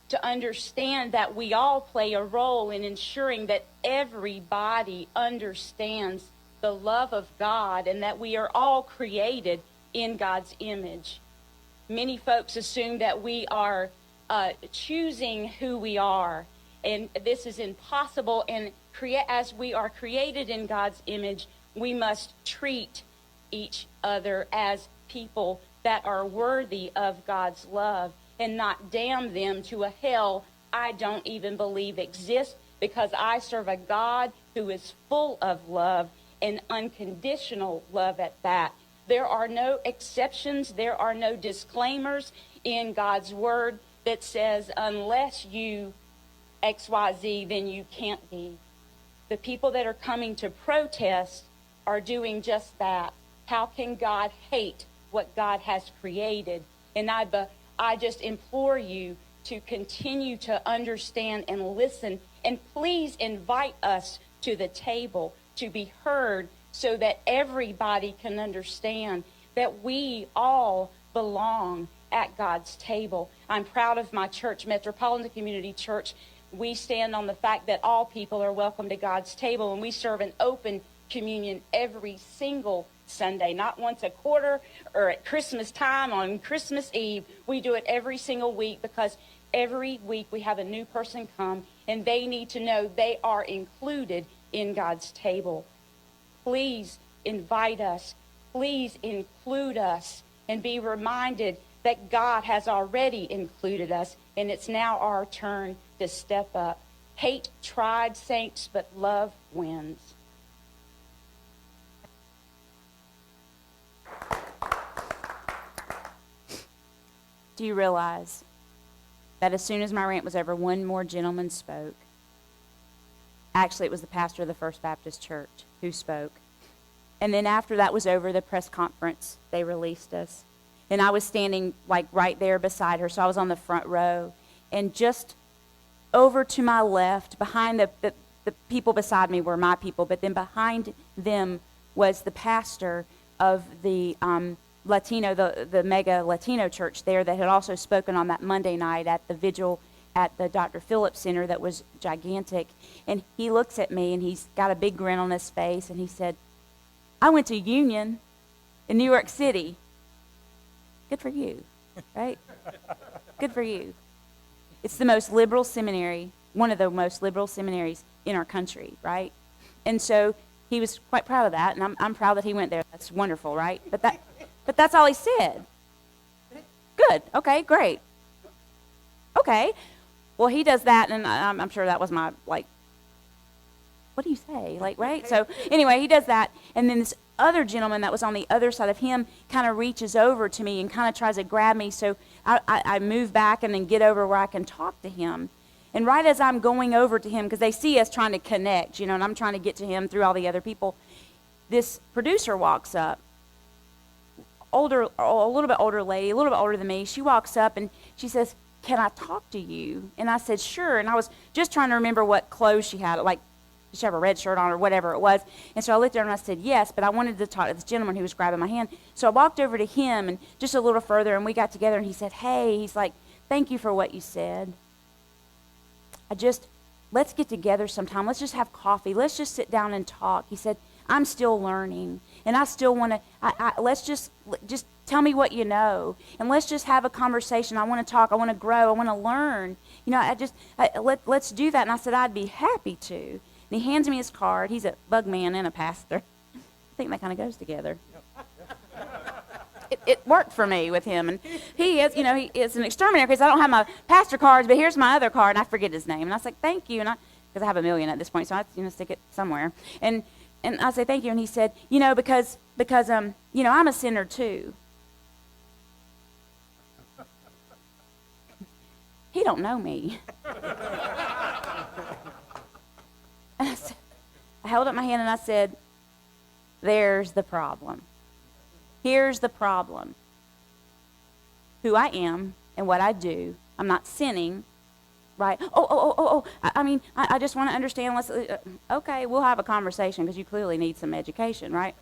to understand that we all play a role in ensuring that everybody understands the love of God and that we are all created in God's image. Many folks assume that we are choosing who we are, and this is impossible. And as we are created in God's image, we must treat each other as people that are worthy of God's love and not damn them to a hell I don't even believe exists, because I serve a God who is full of love and unconditional love at that. There are no exceptions. There are no disclaimers in God's word that says unless you XYZ, then you can't be. The people that are coming to protest are doing just that. How can God hate what God has created? And I just implore you to continue to understand and listen, and please invite us to the table to be heard so that everybody can understand that we all belong at God's table. I'm proud of my church, Metropolitan Community Church. We stand on the fact that all people are welcome to God's table, and we serve an open communion every single Sunday, not once a quarter or at Christmas time on Christmas Eve. We do it every single week because every week we have a new person come, and they need to know they are included in God's table. Please invite us. Please include us, and be reminded that God has already included us, and it's now our turn to step up. Hate tried, saints, but love wins. Do you realize that as soon as my rant was over, one more gentleman spoke? Actually, it was the pastor of the First Baptist Church who spoke. And then after that was over, the press conference, they released us. And I was standing like right there beside her, so I was on the front row. And just over to my left, behind the people beside me were my people, but then behind them was the pastor of the Latino, the mega Latino church there that had also spoken on that Monday night at the vigil at the Dr. Phillips Center that was gigantic. And he looks at me, and he's got a big grin on his face, and he said, "I went to Union in New York City." Good for you, right? Good for you. It's the most liberal seminary, one of the most liberal seminaries in our country, right? And so he was quite proud of that, and I'm proud that he went there. That's wonderful, right? But that's all he said. Good. Okay, great. Okay. Well, he does that, and I'm sure that was my, like, what do you say? Like, right? So anyway, he does that, and then this other gentleman that was on the other side of him kind of reaches over to me and kind of tries to grab me, so I move back and then get over where I can talk to him. And right as I'm going over to him, because they see us trying to connect, and I'm trying to get to him through all the other people, this producer walks up. A little bit older lady, a little bit older than me. She walks up and she says, "Can I talk to you?" And I said, "Sure." And I was just trying to remember what clothes she had, like, did she have a red shirt on or whatever it was? And so I looked at her and I said, "Yes," but I wanted to talk to this gentleman who was grabbing my hand. So I walked over to him and just a little further, and we got together, and he said, "Hey," he's like, "thank you for what you said. Let's get together sometime. Let's just have coffee. Let's just sit down and talk." He said, "I'm still learning, and I still want to, let's just tell me what you know, and let's just have a conversation. I want to talk. I want to grow. I want to learn. Let's do that." And I said, "I'd be happy to." And he hands me his card. He's a bug man and a pastor. I think that kind of goes together. It worked for me with him, and he is, he is an exterminator because I don't have my pastor cards, but here's my other card, and I forget his name. And I was like, "Thank you," and because I have a million at this point, so I stick it somewhere. And And I said, thank you. And he said, because I'm a sinner too. He don't know me. And I held up my hand and I said, there's the problem. Here's the problem. Who I am and what I do. I'm not sinning, right? I just want to understand. Okay, we'll have a conversation because you clearly need some education, right?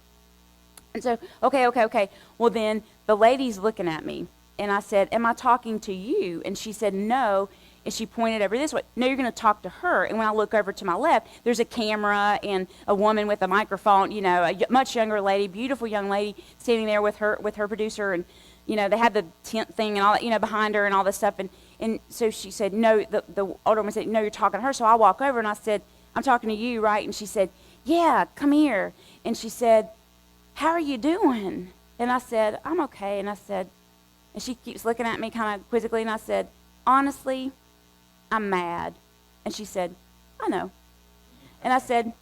And so, okay. Well, then the lady's looking at me. And I said, am I talking to you? And she said, no. And she pointed over this way. No, you're going to talk to her. And when I look over to my left, there's a camera and a woman with a microphone, a much younger lady, beautiful young lady, standing there with her producer. And, they had the tent thing and all that, behind her and all this stuff. And so she said, no, the older woman said, no, you're talking to her. So I walk over and I said, I'm talking to you, right? And she said, yeah, come here. And she said, how are you doing? And I said, I'm okay. And she keeps looking at me kind of quizzically, and I said, honestly, I'm mad. And she said, I know. And I said,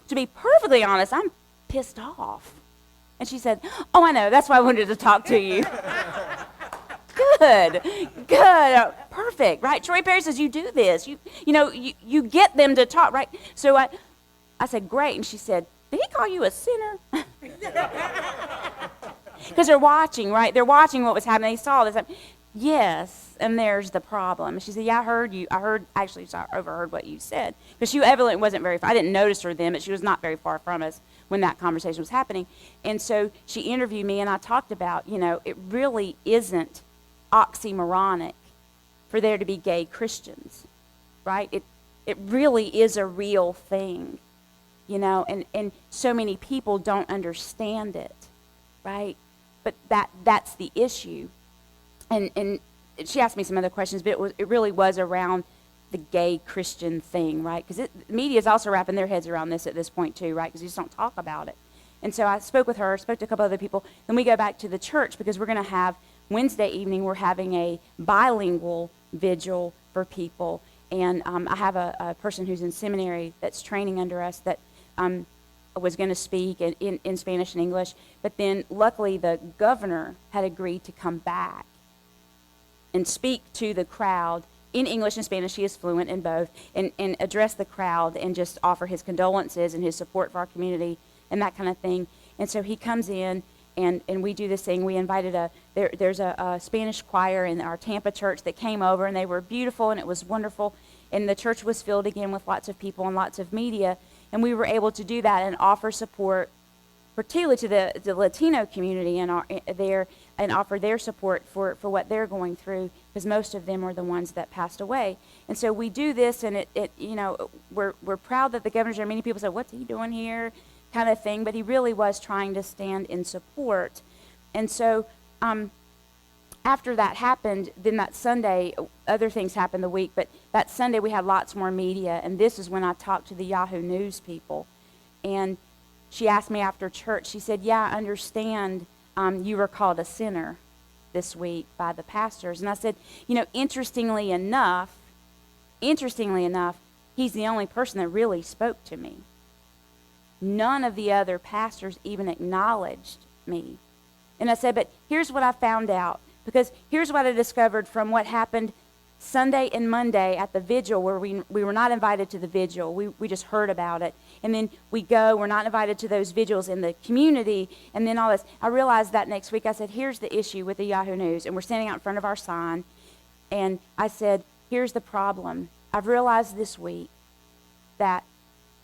to be perfectly honest, I'm pissed off. And she said, oh, I know. That's why I wanted to talk to you. Good. Perfect, right? Troy Perry says you do this. You get them to talk, right? So I said, great. And she said, did he call you a sinner? Because they're watching, right? They're watching what was happening. They saw this. Yes, and there's the problem. And she said, yeah, I heard you. I overheard what you said. Because she evidently wasn't very far. I didn't notice her then, but she was not very far from us when that conversation was happening. And so she interviewed me, and I talked about, it really isn't oxymoronic for there to be gay Christians, right? It really is a real thing, and so many people don't understand it, right? But that's the issue. And she asked me some other questions, but it really was around the gay Christian thing, right? Because the media is also wrapping their heads around this at this point too, right? Because you just don't talk about it. And so I spoke with her, spoke to a couple other people. Then we go back to the church because we're going to have Wednesday evening, we're having a bilingual vigil for people. And I have a person who's in seminary that's training under us that was going to speak in Spanish and English. But then luckily the governor had agreed to come back and speak to the crowd in English and Spanish. He is fluent in both, and address the crowd and just offer his condolences and his support for our community and that kind of thing. And so he comes in, and we do this thing. We invited there's a Spanish choir in our Tampa church that came over, and they were beautiful, and it was wonderful. And the church was filled again with lots of people and lots of media, and we were able to do that and offer support, particularly to the Latino community and offer their support for what they're going through, because most of them are the ones that passed away. And so we do this, and we're proud that the governor's there. Many people say, what's he doing here, kind of thing, but he really was trying to stand in support. And so after that happened, then that Sunday, other things happened the week, but that Sunday we had lots more media, and this is when I talked to the Yahoo News people. And she asked me after church, she said, yeah, I understand you were called a sinner this week by the pastors. And I said, interestingly enough, he's the only person that really spoke to me. None of the other pastors even acknowledged me. And I said, but here's what I found out, because here's what I discovered from what happened Sunday and Monday at the vigil, where we were not invited to the vigil. We just heard about it. And then we're not invited to those vigils in the community, and then all this. I realized that next week. I said, here's the issue with the Yahoo News. And we're standing out in front of our sign. And I said, here's the problem. I've realized this week that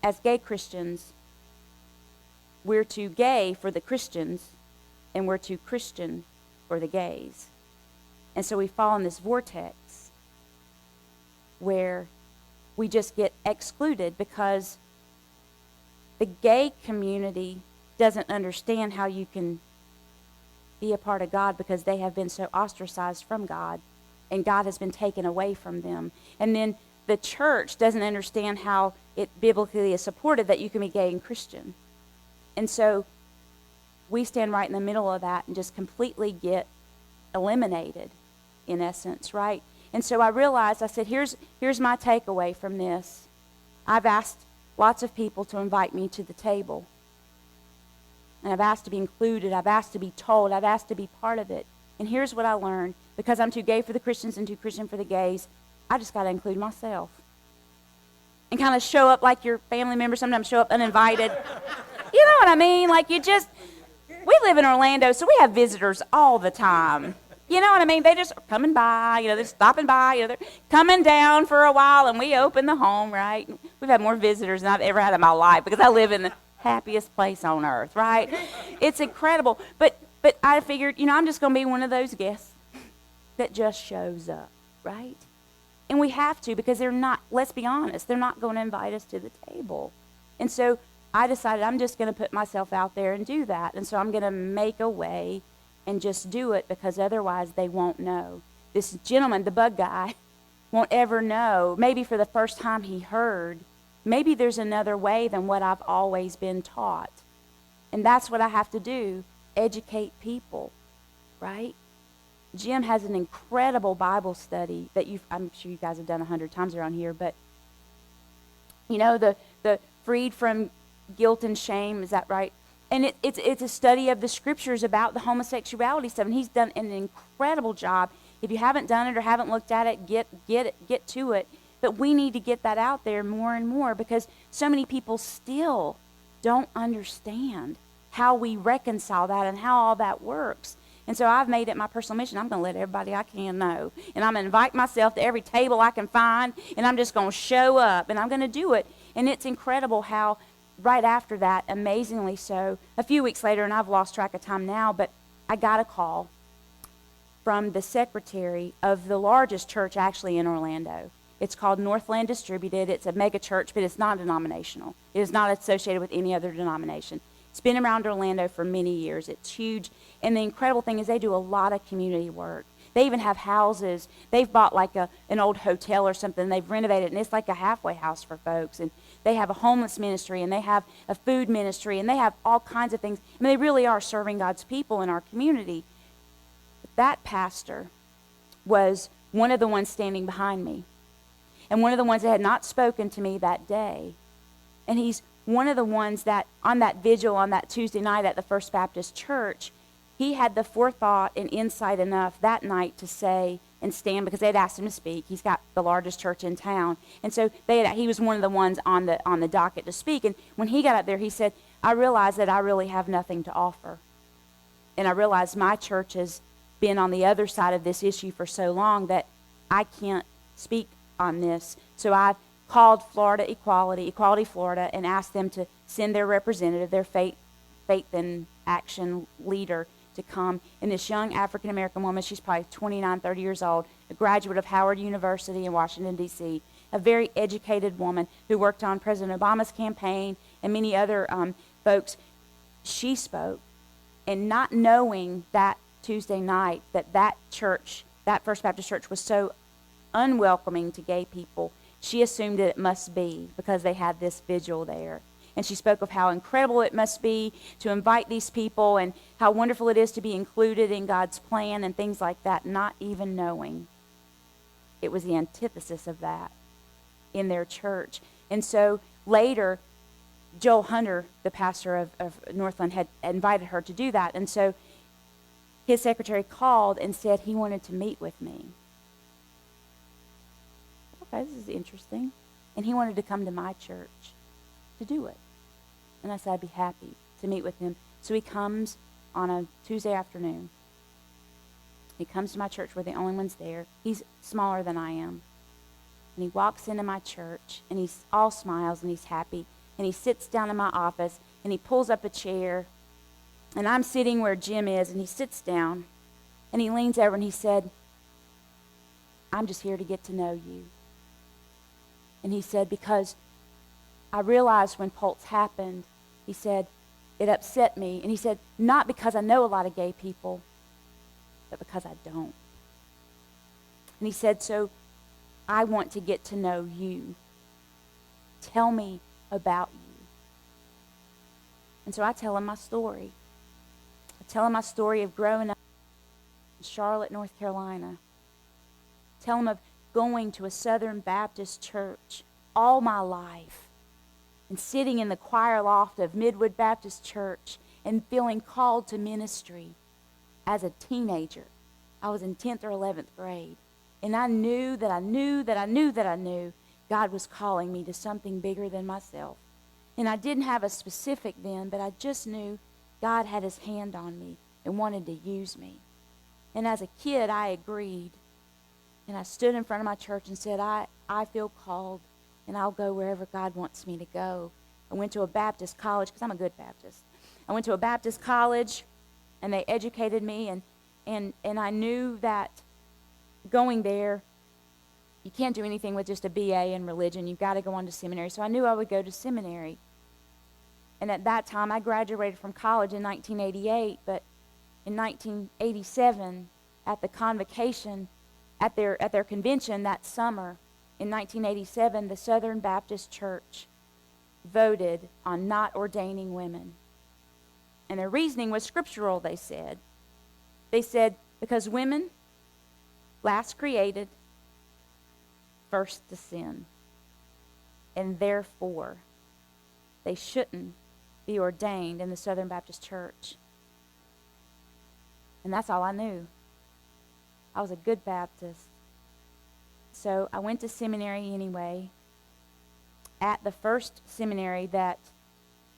as gay Christians, we're too gay for the Christians, and we're too Christian for the gays. And so we fall in this vortex where we just get excluded because the gay community doesn't understand how you can be a part of God, because they have been so ostracized from God, and God has been taken away from them. And then the church doesn't understand how it biblically is supported that you can be gay and Christian. And so we stand right in the middle of that and just completely get eliminated, in essence, right? And so I realized, I said, here's my takeaway from this. I've asked lots of people to invite me to the table. And I've asked to be included. I've asked to be told. I've asked to be part of it. And here's what I learned. Because I'm too gay for the Christians and too Christian for the gays, I just got to include myself. And kind of show up like your family members sometimes show up uninvited. You know what I mean? Like we live in Orlando, so we have visitors all the time. You know what I mean? They just are coming by, they're stopping by, they're coming down for a while, and we open the home, right? We've had more visitors than I've ever had in my life because I live in the happiest place on earth, right? It's incredible. But I figured, I'm just going to be one of those guests that just shows up, right? And we have to, because they're not, let's be honest, they're not going to invite us to the table. And so I decided I'm just going to put myself out there and do that. And so I'm going to make a way and just do it, because otherwise they won't know. This gentleman, the bug guy, won't ever know. Maybe for the first time he heard, maybe there's another way than what I've always been taught. And that's what I have to do, educate people, right? Jim has an incredible Bible study that I'm sure you guys have done 100 times around here, but the freed from guilt and shame, is that right? And it's a study of the scriptures about the homosexuality stuff, and he's done an incredible job. If you haven't done it or haven't looked at it, get to it. But we need to get that out there more and more, because so many people still don't understand how we reconcile that and how all that works. And so I've made it my personal mission. I'm going to let everybody I can know. And I'm going to invite myself to every table I can find, and I'm just going to show up, and I'm going to do it. And it's incredible how right after that, amazingly so, a few weeks later, and I've lost track of time now, but I got a call from the secretary of the largest church actually in Orlando. It's called Northland Distributed. It's a mega church, but it's not denominational. It is not associated with any other denomination. It's been around Orlando for many years. It's huge. And the incredible thing is they do a lot of community work. They even have houses. They've bought like an old hotel or something. They've renovated it, and it's like a halfway house for folks. And they have a homeless ministry, and they have a food ministry, and they have all kinds of things. I mean, they really are serving God's people in our community. But that pastor was one of the ones standing behind me, and one of the ones that had not spoken to me that day. And he's one of the ones that on that vigil on that Tuesday night at the First Baptist Church, he had the forethought and insight enough that night to say and stand, because they had asked him to speak. He's got the largest church in town. And so he was one of the ones on the docket to speak. And when he got up there, he said, I realize that I really have nothing to offer. And I realize my church has been on the other side of this issue for so long that I can't speak on this. So I called Florida Equality Florida, and asked them to send their representative, their faith in action leader, to come. And this young African-American woman, she's probably 29, 30 years old, a graduate of Howard University in Washington, D.C., a very educated woman who worked on President Obama's campaign and many other folks. She spoke, and not knowing that Tuesday night that church, that First Baptist Church, was so unwelcoming to gay people, she assumed that it must be because they had this vigil there. And she spoke of how incredible it must be to invite these people and how wonderful it is to be included in God's plan and things like that, not even knowing it was the antithesis of that in their church. And so later, Joel Hunter, the pastor of Northland, had invited her to do that. And so his secretary called and said he wanted to meet with me. Okay, this is interesting. And he wanted to come to my church to do it. And I said I'd be happy to meet with him. So he comes on a Tuesday afternoon. He comes to my church. We're the only ones there. He's smaller than I am. And he walks into my church, and he's all smiles, and he's happy. And he sits down in my office, and he pulls up a chair. And I'm sitting where Jim is, and he sits down, and he leans over, and he said, I'm just here to get to know you. And he said, because I realized when Pulse happened, he said, it upset me. And he said, not because I know a lot of gay people, but because I don't. And he said, so I want to get to know you. Tell me about you. And so I tell him my story. I tell him my story of growing up in Charlotte, North Carolina. Tell him of going to a Southern Baptist church all my life, and sitting in the choir loft of Midwood Baptist Church, and feeling called to ministry as a teenager. I was in 10th or 11th grade. And I knew that I knew God was calling me to something bigger than myself. And I didn't have a specific then, but I just knew God had his hand on me and wanted to use me. And as a kid, I agreed. And I stood in front of my church and said, I feel called, and I'll go wherever God wants me to go. I went to a Baptist college, because I'm a good Baptist. I went to a Baptist college, and they educated me, and I knew that going there, you can't do anything with just a BA in religion. You've got to go on to seminary. So I knew I would go to seminary. And at that time, I graduated from college in 1988, but in 1987, at the convocation, at their convention that summer, in 1987, the Southern Baptist Church voted on not ordaining women. And their reasoning was scriptural, they said. They said, because women, last created, first to sin. And therefore, they shouldn't be ordained in the Southern Baptist Church. And that's all I knew. I was a good Baptist. So I went to seminary anyway. At the first seminary that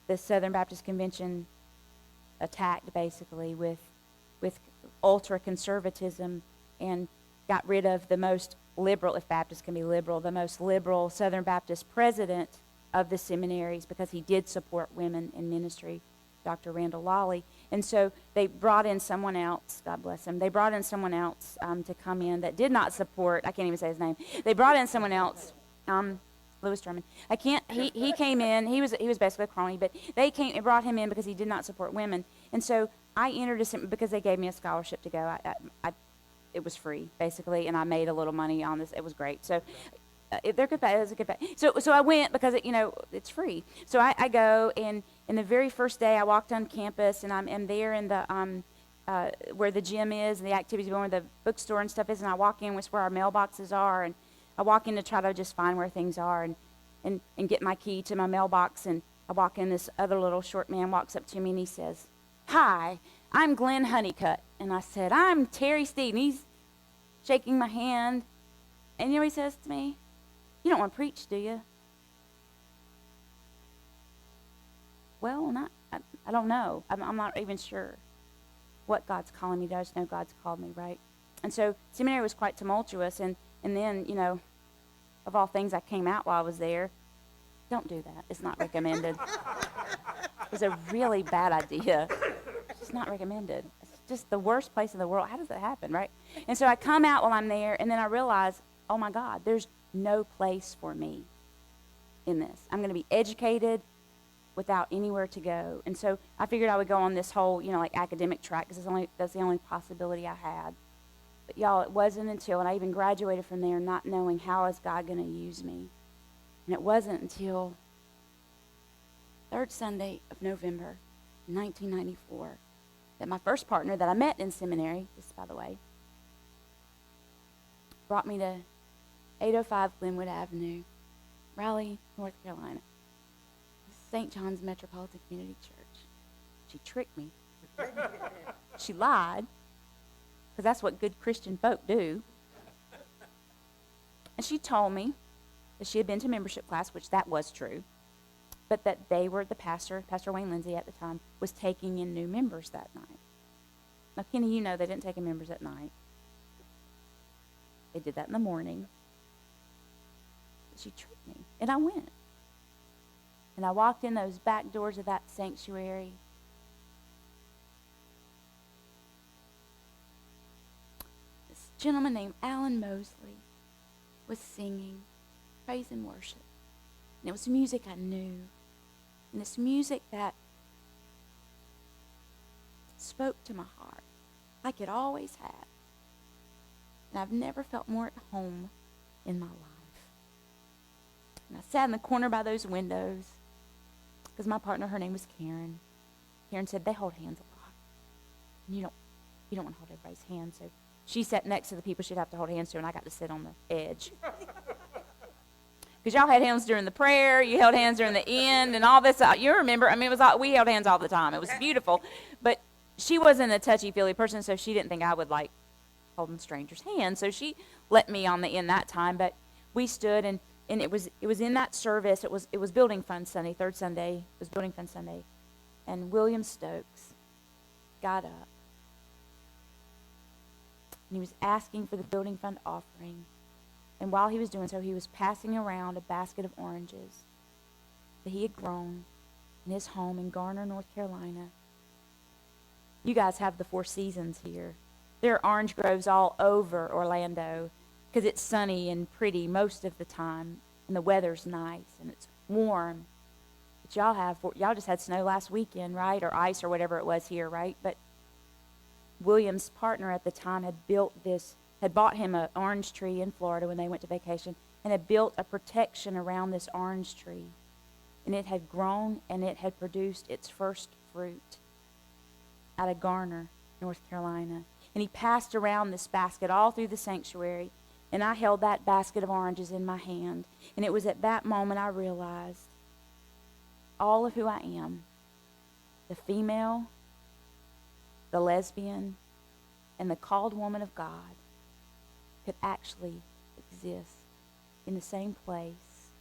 the Southern Baptist Convention attacked, basically, with ultra-conservatism, and got rid of the most liberal, if Baptists can be liberal, the most liberal Southern Baptist president of the seminaries, because he did support women in ministry, Dr. Randall Lawley. And so they brought in someone else, God bless him, they brought in someone else to come in that did not support, I can't even say his name, they brought in someone else, Louis Drummond. He came in, he was basically a crony, but they brought him in because he did not support women. And so I entered because they gave me a scholarship to go. It was free, basically, and I made a little money on this. It was great. So they're good pay. It was a good pay. So I went because it's free. So I go, and the very first day I walked on campus, and I'm there in the where the gym is and the activities room, where the bookstore and stuff is, and I walk in, which is where our mailboxes are, and I walk in to try to just find where things are and get my key to my mailbox, and I walk in, this other little short man walks up to me and he says, "Hi, I'm Glenn Honeycutt." And I said, "I'm Terri Steed." And he's shaking my hand. And you know what he says to me? "You don't want to preach, do you?" Well, I don't know. I'm not even sure what God's calling me to. I just know God's called me, right? And so seminary was quite tumultuous. And then, of all things, I came out while I was there. Don't do that. It's not recommended. It was a really bad idea. It's just not recommended. It's just the worst place in the world. How does that happen, right? And so I come out while I'm there, and then I realize, oh my God, there's no place for me in this. I'm going to be educated without anywhere to go. And so I figured I would go on this whole, academic track, because that's the only possibility I had. But y'all, it wasn't until, and I even graduated from there not knowing how is God going to use me. And it wasn't until third Sunday of November, 1994, that my first partner that I met in seminary, this by the way, brought me to 805 Glenwood Avenue, Raleigh, North Carolina, St. John's Metropolitan Community Church. She tricked me. She lied, because that's what good Christian folk do. And she told me that she had been to membership class, which that was true, but that they were, Pastor Wayne Lindsay at the time, was taking in new members that night. Now, Kenny, they didn't take in members at night. They did that in the morning. But she tricked me, and I went. And I walked in those back doors of that sanctuary. This gentleman named Alan Mosley was singing praise and worship. And it was music I knew. And this music that spoke to my heart, like it always had. And I've never felt more at home in my life. And I sat in the corner by those windows, because my partner, her name was Karen. Karen said, they hold hands a lot. And you don't want to hold everybody's hand. So she sat next to the people she'd have to hold hands to, and I got to sit on the edge. Because y'all had hands during the prayer, you held hands during the end, and all this. You remember, I mean, it was all, we held hands all the time. It was beautiful. But she wasn't a touchy-feely person, so she didn't think I would like holding strangers' hands. So she let me on the end that time. But we stood, and it was in that service. It was Building Fund Sunday, third Sunday. It was Building Fund Sunday. And William Stokes got up. And he was asking for the Building Fund offering. And while he was doing so, he was passing around a basket of oranges that he had grown in his home in Garner, North Carolina. You guys have the Four Seasons here. There are orange groves all over Orlando because it's sunny and pretty most of the time, and the weather's nice and it's warm. But y'all just had snow last weekend, right? Or ice or whatever it was here, right? But William's partner at the time had bought him an orange tree in Florida when they went to vacation, and had built a protection around this orange tree. And it had grown and it had produced its first fruit out of Garner, North Carolina. And he passed around this basket all through the sanctuary, and I held that basket of oranges in my hand. And it was at that moment I realized all of who I am, the female, the lesbian, and the called woman of God, could actually exist in the same place,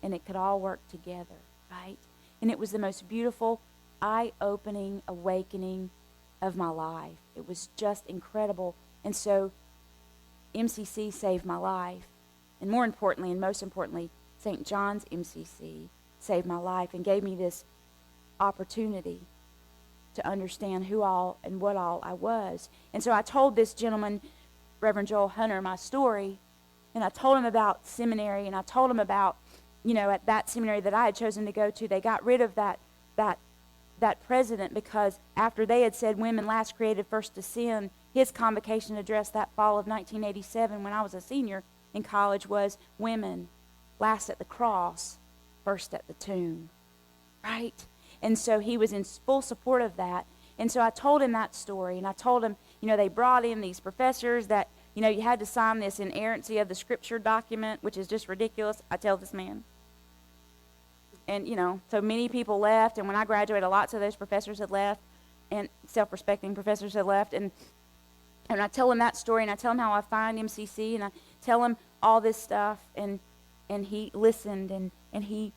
and it could all work together, right? And it was the most beautiful, eye-opening awakening of my life. It was just incredible. And so MCC saved my life, and more importantly, and most importantly, St. John's MCC saved my life and gave me this opportunity to understand who all and what all I was. And so I told this gentleman, Reverend Joel Hunter, my story, and I told him about seminary, and I told him about, at that seminary that I had chosen to go to, they got rid of that president because after they had said women last created, first to sin, his convocation address that fall of 1987 when I was a senior in college was women last at the cross, first at the tomb, right? And so he was in full support of that. And so I told him that story, and I told him, they brought in these professors that, you had to sign this inerrancy of the scripture document, which is just ridiculous. I tell this man. And, so many people left, and when I graduated, lots of those professors had left, and self-respecting professors had left. And I tell him that story, and I tell him how I find MCC, and I tell him all this stuff, and he listened, and he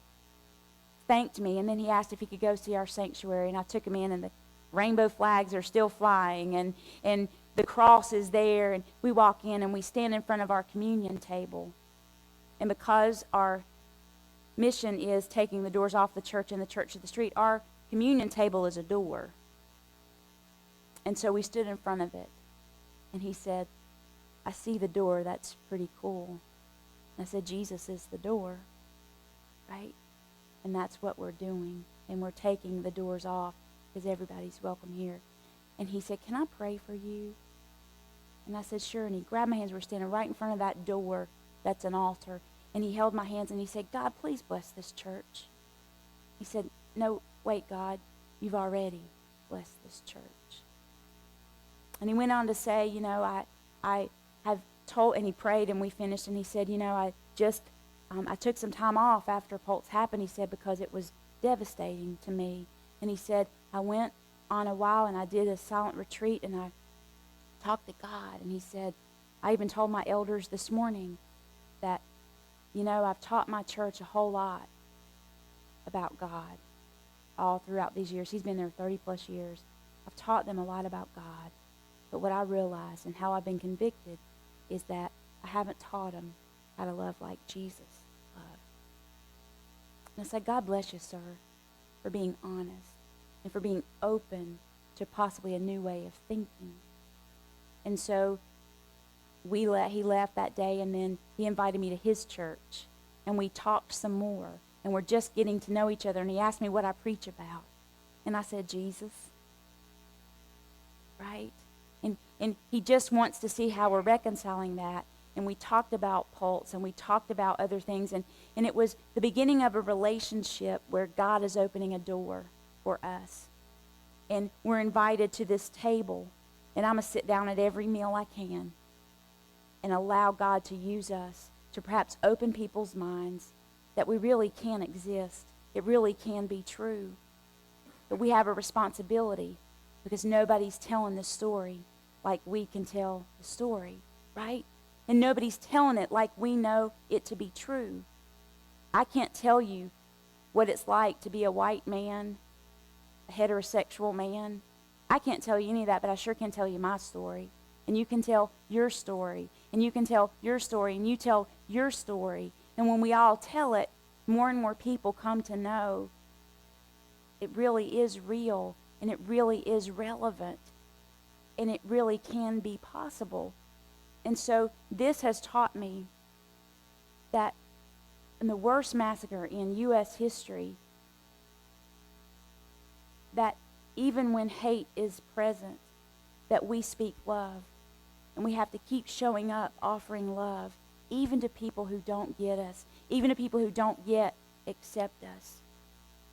thanked me, and then he asked if he could go see our sanctuary, and I took him in, and the rainbow flags are still flying, and the cross is there, and we walk in, and we stand in front of our communion table. And because our mission is taking the doors off the church and the church to the street, our communion table is a door. And so we stood in front of it, and he said, I see the door, that's pretty cool. And I said, Jesus is the door, right? And that's what we're doing. And we're taking the doors off because everybody's welcome here. And he said, can I pray for you? And I said, sure. And he grabbed my hands. We're standing right in front of that door that's an altar. And he held my hands and he said, God, please bless this church. He said, no, wait, God, you've already blessed this church. And he went on to say, I have told, and he prayed and we finished, and he said, I took some time off after Pulse happened, he said, because it was devastating to me. And he said, I went on a while and I did a silent retreat and I talked to God. And he said, I even told my elders this morning that, I've taught my church a whole lot about God all throughout these years. He's been there 30 plus years. I've taught them a lot about God. But what I realized and how I've been convicted is that I haven't taught them how to love like Jesus loved. And I said, God bless you, sir, for being honest and for being open to possibly a new way of thinking. And so he left that day, and then he invited me to his church, and we talked some more, and we're just getting to know each other, and he asked me what I preach about. And I said, Jesus, right? And he just wants to see how we're reconciling that. And we talked about Pulse, and we talked about other things, and it was the beginning of a relationship where God is opening a door for us. And we're invited to this table, and I'm going to sit down at every meal I can and allow God to use us to perhaps open people's minds that we really can exist. It really can be true. But we have a responsibility because nobody's telling the story like we can tell the story, right? And nobody's telling it like we know it to be true. I can't tell you what it's like to be a white man, a heterosexual man. I can't tell you any of that, but I sure can tell you my story. And you can tell your story. And you can tell your story. And you tell your story. And when we all tell it, more and more people come to know it really is real. And it really is relevant. And it really can be possible. And so this has taught me that in the worst massacre in U.S. history, that even when hate is present, that we speak love. And we have to keep showing up, offering love, even to people who don't get us, even to people who don't yet accept us.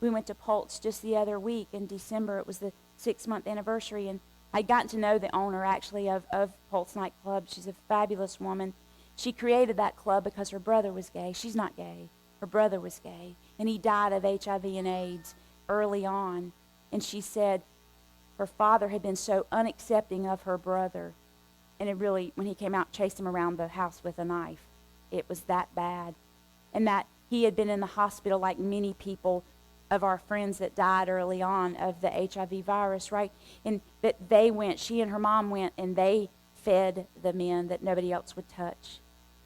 We went to Pulse just the other week in December. It was the 6-month anniversary, and I'd gotten to know the owner, actually, of Pulse nightclub. She's a fabulous woman. She created that club because her brother was gay. She's not gay. Her brother was gay, and he died of HIV and AIDS early on. And she said her father had been so unaccepting of her brother, and it really, when he came out, chased him around the house with a knife. It was that bad. And that he had been in the hospital like many people of our friends that died early on of the HIV virus, right? And that they went, she and her mom went, and they fed the men that nobody else would touch.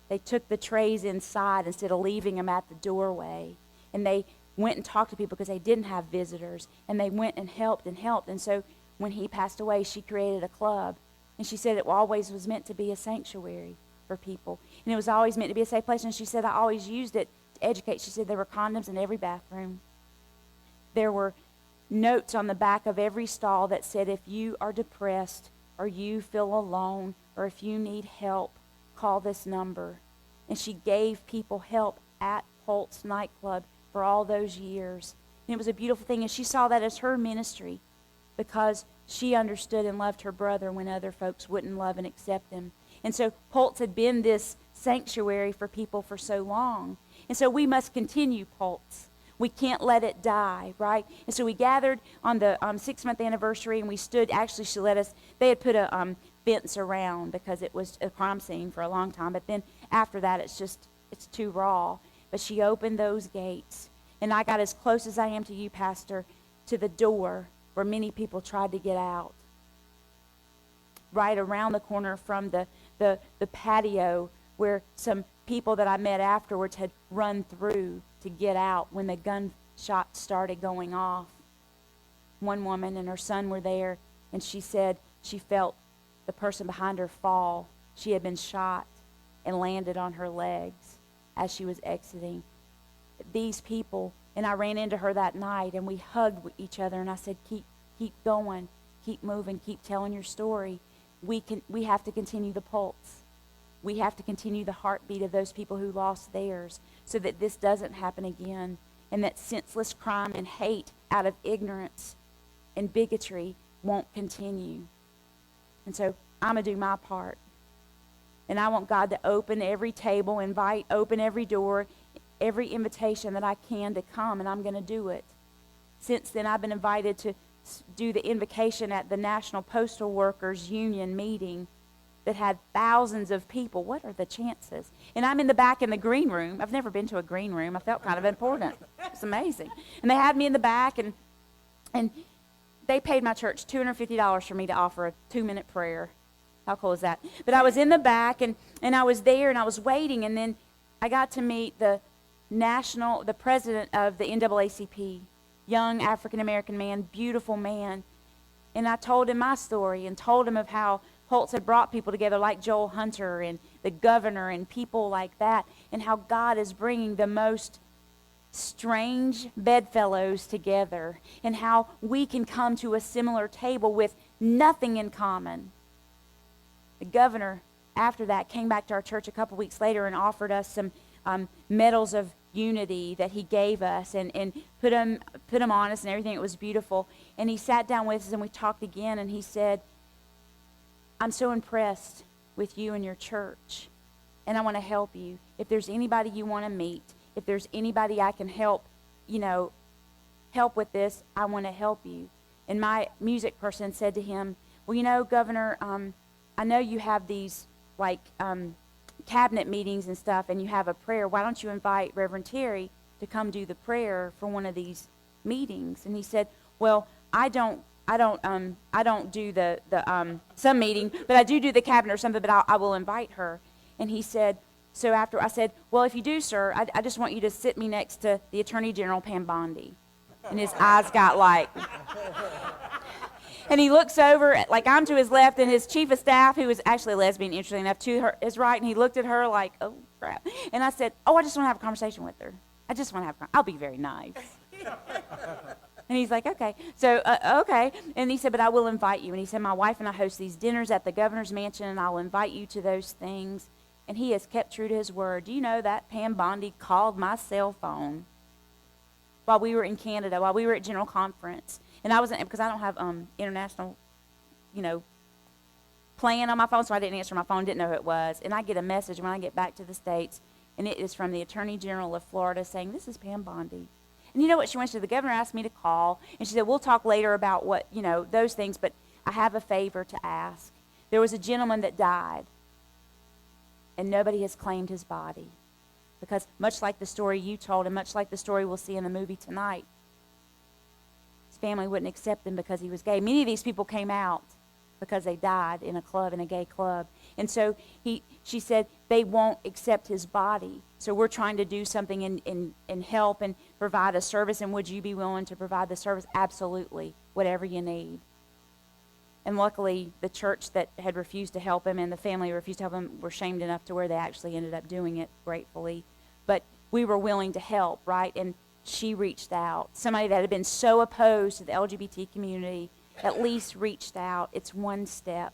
They took the trays inside instead of leaving them at the doorway. And they went and talked to people because they didn't have visitors. And they went and helped and helped. And so when he passed away, she created a club. And she said it always was meant to be a sanctuary for people. And it was always meant to be a safe place. And she said I always used it to educate. She said there were condoms in every bathroom. There were notes on the back of every stall that said if you are depressed or you feel alone or if you need help, call this number. And she gave people help at Pulse nightclub for all those years. And it was a beautiful thing. And she saw that as her ministry because she understood and loved her brother when other folks wouldn't love and accept him. And so Pulse had been this sanctuary for people for so long. And so we must continue Pulse. We can't let it die, right? And so we gathered on the 6-month anniversary, and we stood. Actually, she let us. They had put a fence around because it was a crime scene for a long time. But then after that, it's too raw. But she opened those gates, and I got as close as I am to you, Pastor, to the door where many people tried to get out. Right around the corner from the patio where some people that I met afterwards had run through to get out when the gunshots started going off. One woman and her son were there, and she said she felt the person behind her fall. She had been shot and landed on her legs as she was exiting. These people, and I ran into her that night, and we hugged each other, and I said, keep going, keep moving, keep telling your story. We have to continue the pulse. We have to continue the heartbeat of those people who lost theirs so that this doesn't happen again, and that senseless crime and hate out of ignorance and bigotry won't continue. And so I'm going to do my part. And I want God to open every table, open every door, every invitation that I can to come, and I'm going to do it. Since then, I've been invited to do the invocation at the National Postal Workers Union meeting that had thousands of people. What are the chances? And I'm in the back in the green room. I've never been to a green room. I felt kind of important. It's amazing. And they had me in the back, and they paid my church $250 for me to offer a 2-minute prayer. How cool is that? But I was in the back, and I was there, and I was waiting, and then I got to meet the president of the NAACP, young African-American man, beautiful man. And I told him my story and told him of how Pulse had brought people together like Joel Hunter and the governor and people like that, and how God is bringing the most strange bedfellows together, and how we can come to a similar table with nothing in common. The governor, after that, came back to our church a couple weeks later and offered us some medals of unity that he gave us and put them on us and everything. It was beautiful. And he sat down with us and we talked again, and he said, I'm so impressed with you and your church, and I want to help you. If there's anybody you want to meet, if there's anybody I can help, help with this, I want to help you. And my music person said to him, well, Governor, I know you have these, cabinet meetings and stuff, and you have a prayer. Why don't you invite Reverend Terri to come do the prayer for one of these meetings? And he said, well, I don't do the some meeting, but I do the cabinet or something, but I will invite her. And he said, so after I said, well, if you do, sir, I just want you to sit me next to the Attorney General Pam Bondi. And his eyes got and he looks over, I'm to his left, and his chief of staff, who was actually a lesbian, interestingly enough, to his right, and he looked at her like, oh, crap. And I said, I just want to have a conversation with her. I'll be very nice. And he's like, okay. So, okay. And he said, but I will invite you. And he said, my wife and I host these dinners at the governor's mansion, and I'll invite you to those things. And he has kept true to his word. Do you know that Pam Bondi called my cell phone while we were in Canada, while we were at General Conference? And I wasn't, because I don't have international, plan on my phone, so I didn't answer my phone, didn't know who it was. And I get a message when I get back to the States, and it is from the Attorney General of Florida saying, this is Pam Bondi. And you know what she went to? The governor asked me to call, and she said, we'll talk later about what, those things, but I have a favor to ask. There was a gentleman that died, and nobody has claimed his body. Because much like the story you told, and much like the story we'll see in the movie tonight, his family wouldn't accept him because he was gay. Many of these people came out because they died in a gay club. And so she said they won't accept his body. So we're trying to do something and help and provide a service. And would you be willing to provide the service? Absolutely, whatever you need. And luckily, the church that had refused to help him and the family refused to help him were shamed enough to where they actually ended up doing it, gratefully. But we were willing to help, right? And she reached out. Somebody that had been so opposed to the LGBT community at least reached out. It's one step.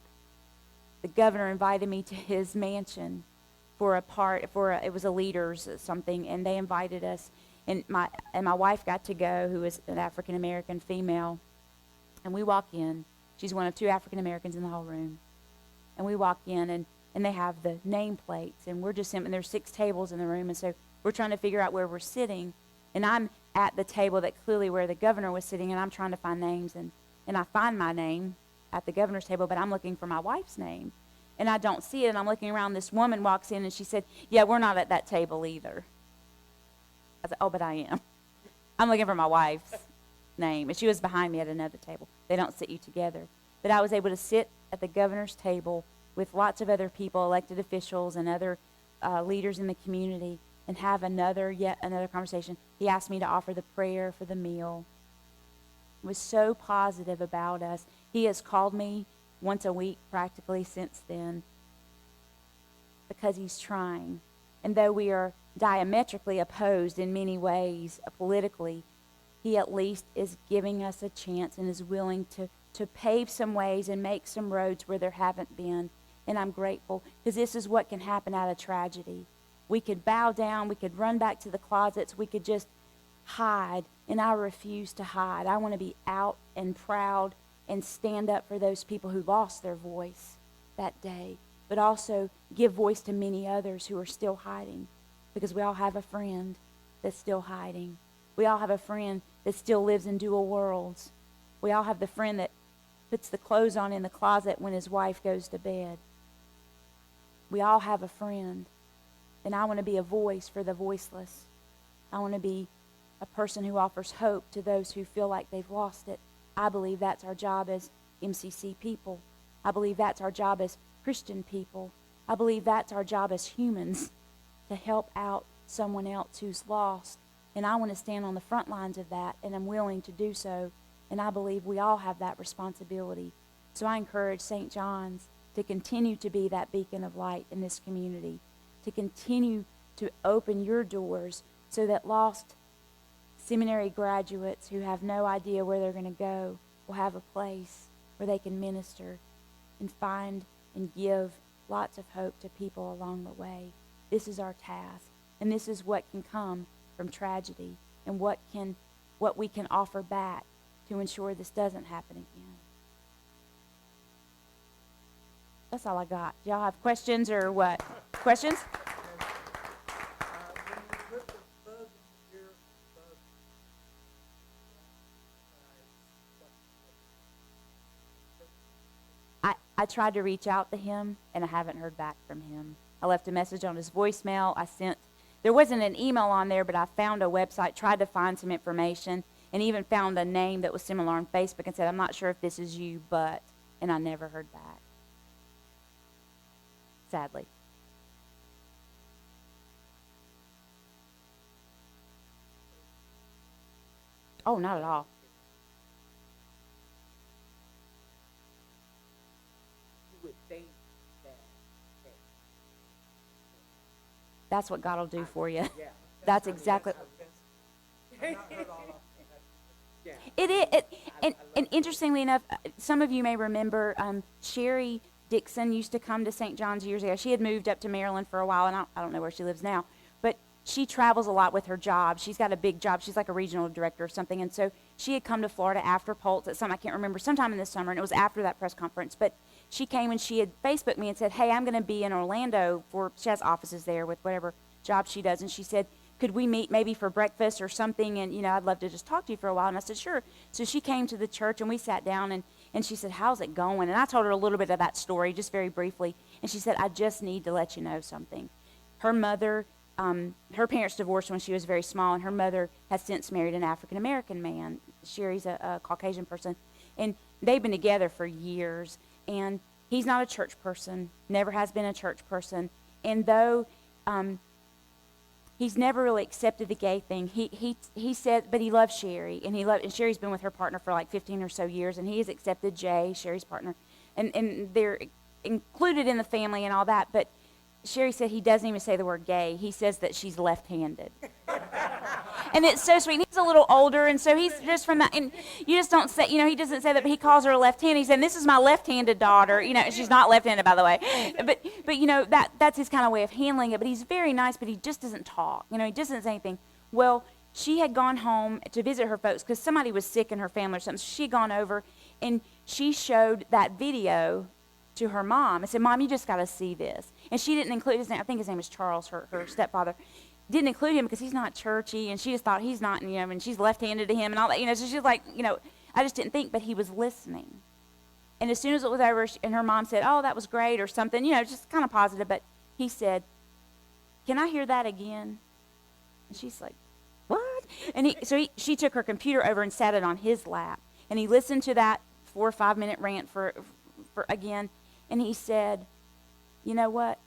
The governor invited me to his mansion it was a leaders something, and they invited us. And my wife got to go, who is an African-American female. And we walk in. She's one of two African-Americans in the whole room. And we walk in, and they have the nameplates, and we're just and there's 6 tables in the room, and so we're trying to figure out where we're sitting. And I'm at the table that clearly where the governor was sitting, and I'm trying to find names, and I find my name at the governor's table, but I'm looking for my wife's name. And I don't see it, and I'm looking around. This woman walks in, and she said, yeah, we're not at that table either. I said, oh, but I am. I'm looking for my wife's name. And she was behind me at another table. They don't sit you together. But I was able to sit at the governor's table with lots of other people, elected officials and other leaders in the community, and have yet another conversation. He asked me to offer the prayer for the meal. He was so positive about us. He has called me once a week practically since then because he's trying. And though we are diametrically opposed in many ways politically, he at least is giving us a chance and is willing to pave some ways and make some roads where there haven't been. And I'm grateful, because this is what can happen out of tragedy. We could bow down, we could run back to the closets, we could just hide, and I refuse to hide. I want to be out and proud and stand up for those people who lost their voice that day, but also give voice to many others who are still hiding, because we all have a friend that's still hiding. We all have a friend that still lives in dual worlds. We all have the friend that puts the clothes on in the closet when his wife goes to bed. We all have a friend, and I want to be a voice for the voiceless. I want to be a person who offers hope to those who feel like they've lost it. I believe that's our job as MCC people. I believe that's our job as Christian people. I believe that's our job as humans, to help out someone else who's lost. And I want to stand on the front lines of that, and I'm willing to do so. And I believe we all have that responsibility. So I encourage St. John's to continue to be that beacon of light in this community, to continue to open your doors so that lost seminary graduates who have no idea where they're going to go will have a place where they can minister and find and give lots of hope to people along the way. This is our task, and this is what can come from tragedy, and what we can offer back to ensure this doesn't happen again. That's all I got. Do y'all have questions or what? Questions? I tried to reach out to him, and I haven't heard back from him. I left a message on his voicemail. There wasn't an email on there, but I found a website, tried to find some information, and even found a name that was similar on Facebook and said, I'm not sure if this is you, but, and I never heard back. Sadly. Oh, not at all. You would think that, That's what God will do for you. yeah. That's exactly. I've not heard all of that. Yeah. It is, and interestingly enough, some of you may remember Sherry Dixon used to come to St. John's years ago. She had moved up to Maryland for a while, and I don't know where she lives now, but she travels a lot with her job. She's got a big job. She's like a regional director or something, and so she had come to Florida after Pulse at I can't remember, sometime in the summer, and it was after that press conference, but she came and she had Facebooked me and said, hey, I'm going to be in Orlando she has offices there with whatever job she does, and she said, could we meet maybe for breakfast or something, and, I'd love to just talk to you for a while, and I said, sure. So she came to the church, and we sat down, and she said, how's it going? And I told her a little bit of that story, just very briefly, and she said, I just need to let you know something. Her mother, her parents divorced when she was very small, and her mother has since married an African-American man. Sherry's a Caucasian person, and they've been together for years, and he's not a church person, never has been a church person, and though he's never really accepted the gay thing. He said, but he loves Sherry, and Sherry's been with her partner for like 15 or so years, and he has accepted Jay, Sherry's partner, and they're included in the family and all that. But Sherry said he doesn't even say the word gay. He says that she's left-handed. And it's so sweet. And he's a little older, and so he's just from that. And you just don't say, he doesn't say that, but he calls her a left-handed. He said, "This is my left-handed daughter." She's not left-handed, by the way. But that's his kind of way of handling it. But he's very nice, but he just doesn't talk. He just doesn't say anything. Well, she had gone home to visit her folks because somebody was sick in her family or something. So she had gone over, and she showed that video to her mom and said, "Mom, you just got to see this." And she didn't include his name. I think his name is Charles, her stepfather. Didn't include him because he's not churchy, and she just thought he's not, and she's left-handed to him and all that, so she's like, I just didn't think, but he was listening. And as soon as it was over, and her mom said, "Oh, that was great," or something, just kind of positive, but he said, "Can I hear that again?" And she's like, "What?" And she took her computer over and sat it on his lap, and he listened to that 4 or 5 minute rant for again, and he said, "You know what?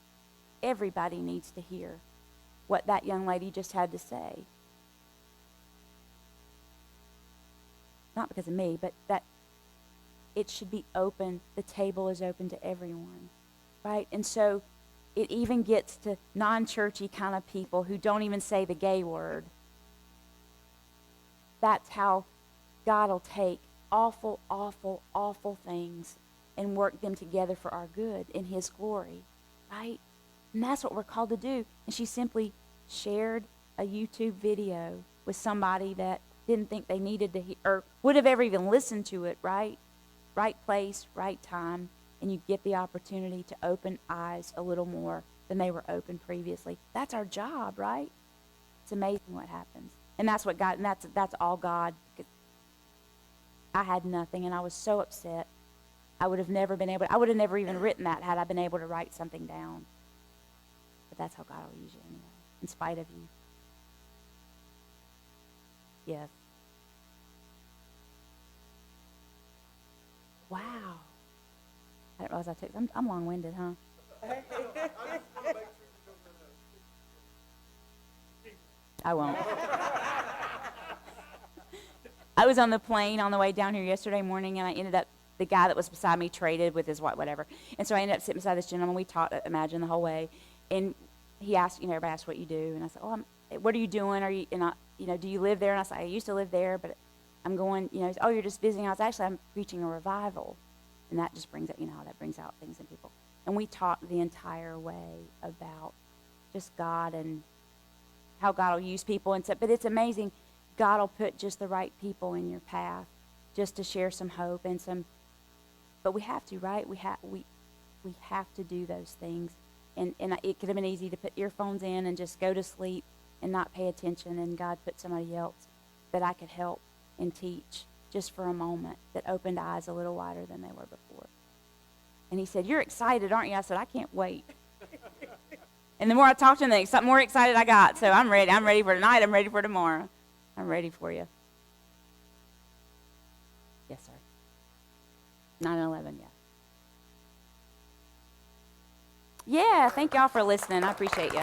Everybody needs to hear what that young lady just had to say. Not because of me, but that it should be open. The table is open to everyone, right?" And so it even gets to non-churchy kind of people who don't even say the gay word. That's how God will take awful, awful, awful things and work them together for our good in His glory, right? And that's what we're called to do. And she simply shared a YouTube video with somebody that didn't think they needed to hear, or would have ever even listened to it, right? Right place, right time, and you get the opportunity to open eyes a little more than they were open previously. That's our job, right? It's amazing what happens. And that's what God, and that's all God. I had nothing, and I was so upset. I would have never even written that had I been able to write something down. But that's how God will use you anyway, in spite of you. Yes. Wow. I didn't realize I'm long-winded, huh? I won't. I was on the plane on the way down here yesterday morning, and I ended up, the guy that was beside me traded with his wife, whatever. And so I ended up sitting beside this gentleman. We talked, imagine, the whole way. And he asked, everybody asked what you do. And I said, what are you doing? Do you live there? And I said, I used to live there, but I'm going, oh, you're just visiting. I'm preaching a revival. And that just brings out, how that brings out things in people. And we talked the entire way about just God and how God will use people. And so, but it's amazing. God will put just the right people in your path just to share some hope and but we have to, right? We have to do those things. And it could have been easy to put earphones in and just go to sleep and not pay attention, and God put somebody else that I could help and teach just for a moment that opened eyes a little wider than they were before. And he said, "You're excited, aren't you?" I said, "I can't wait." And the more I talked to him, the more excited I got. So I'm ready. I'm ready for tonight. I'm ready for tomorrow. I'm ready for you. Yes, sir. 9/11, yeah. Yeah, thank y'all for listening. I appreciate you.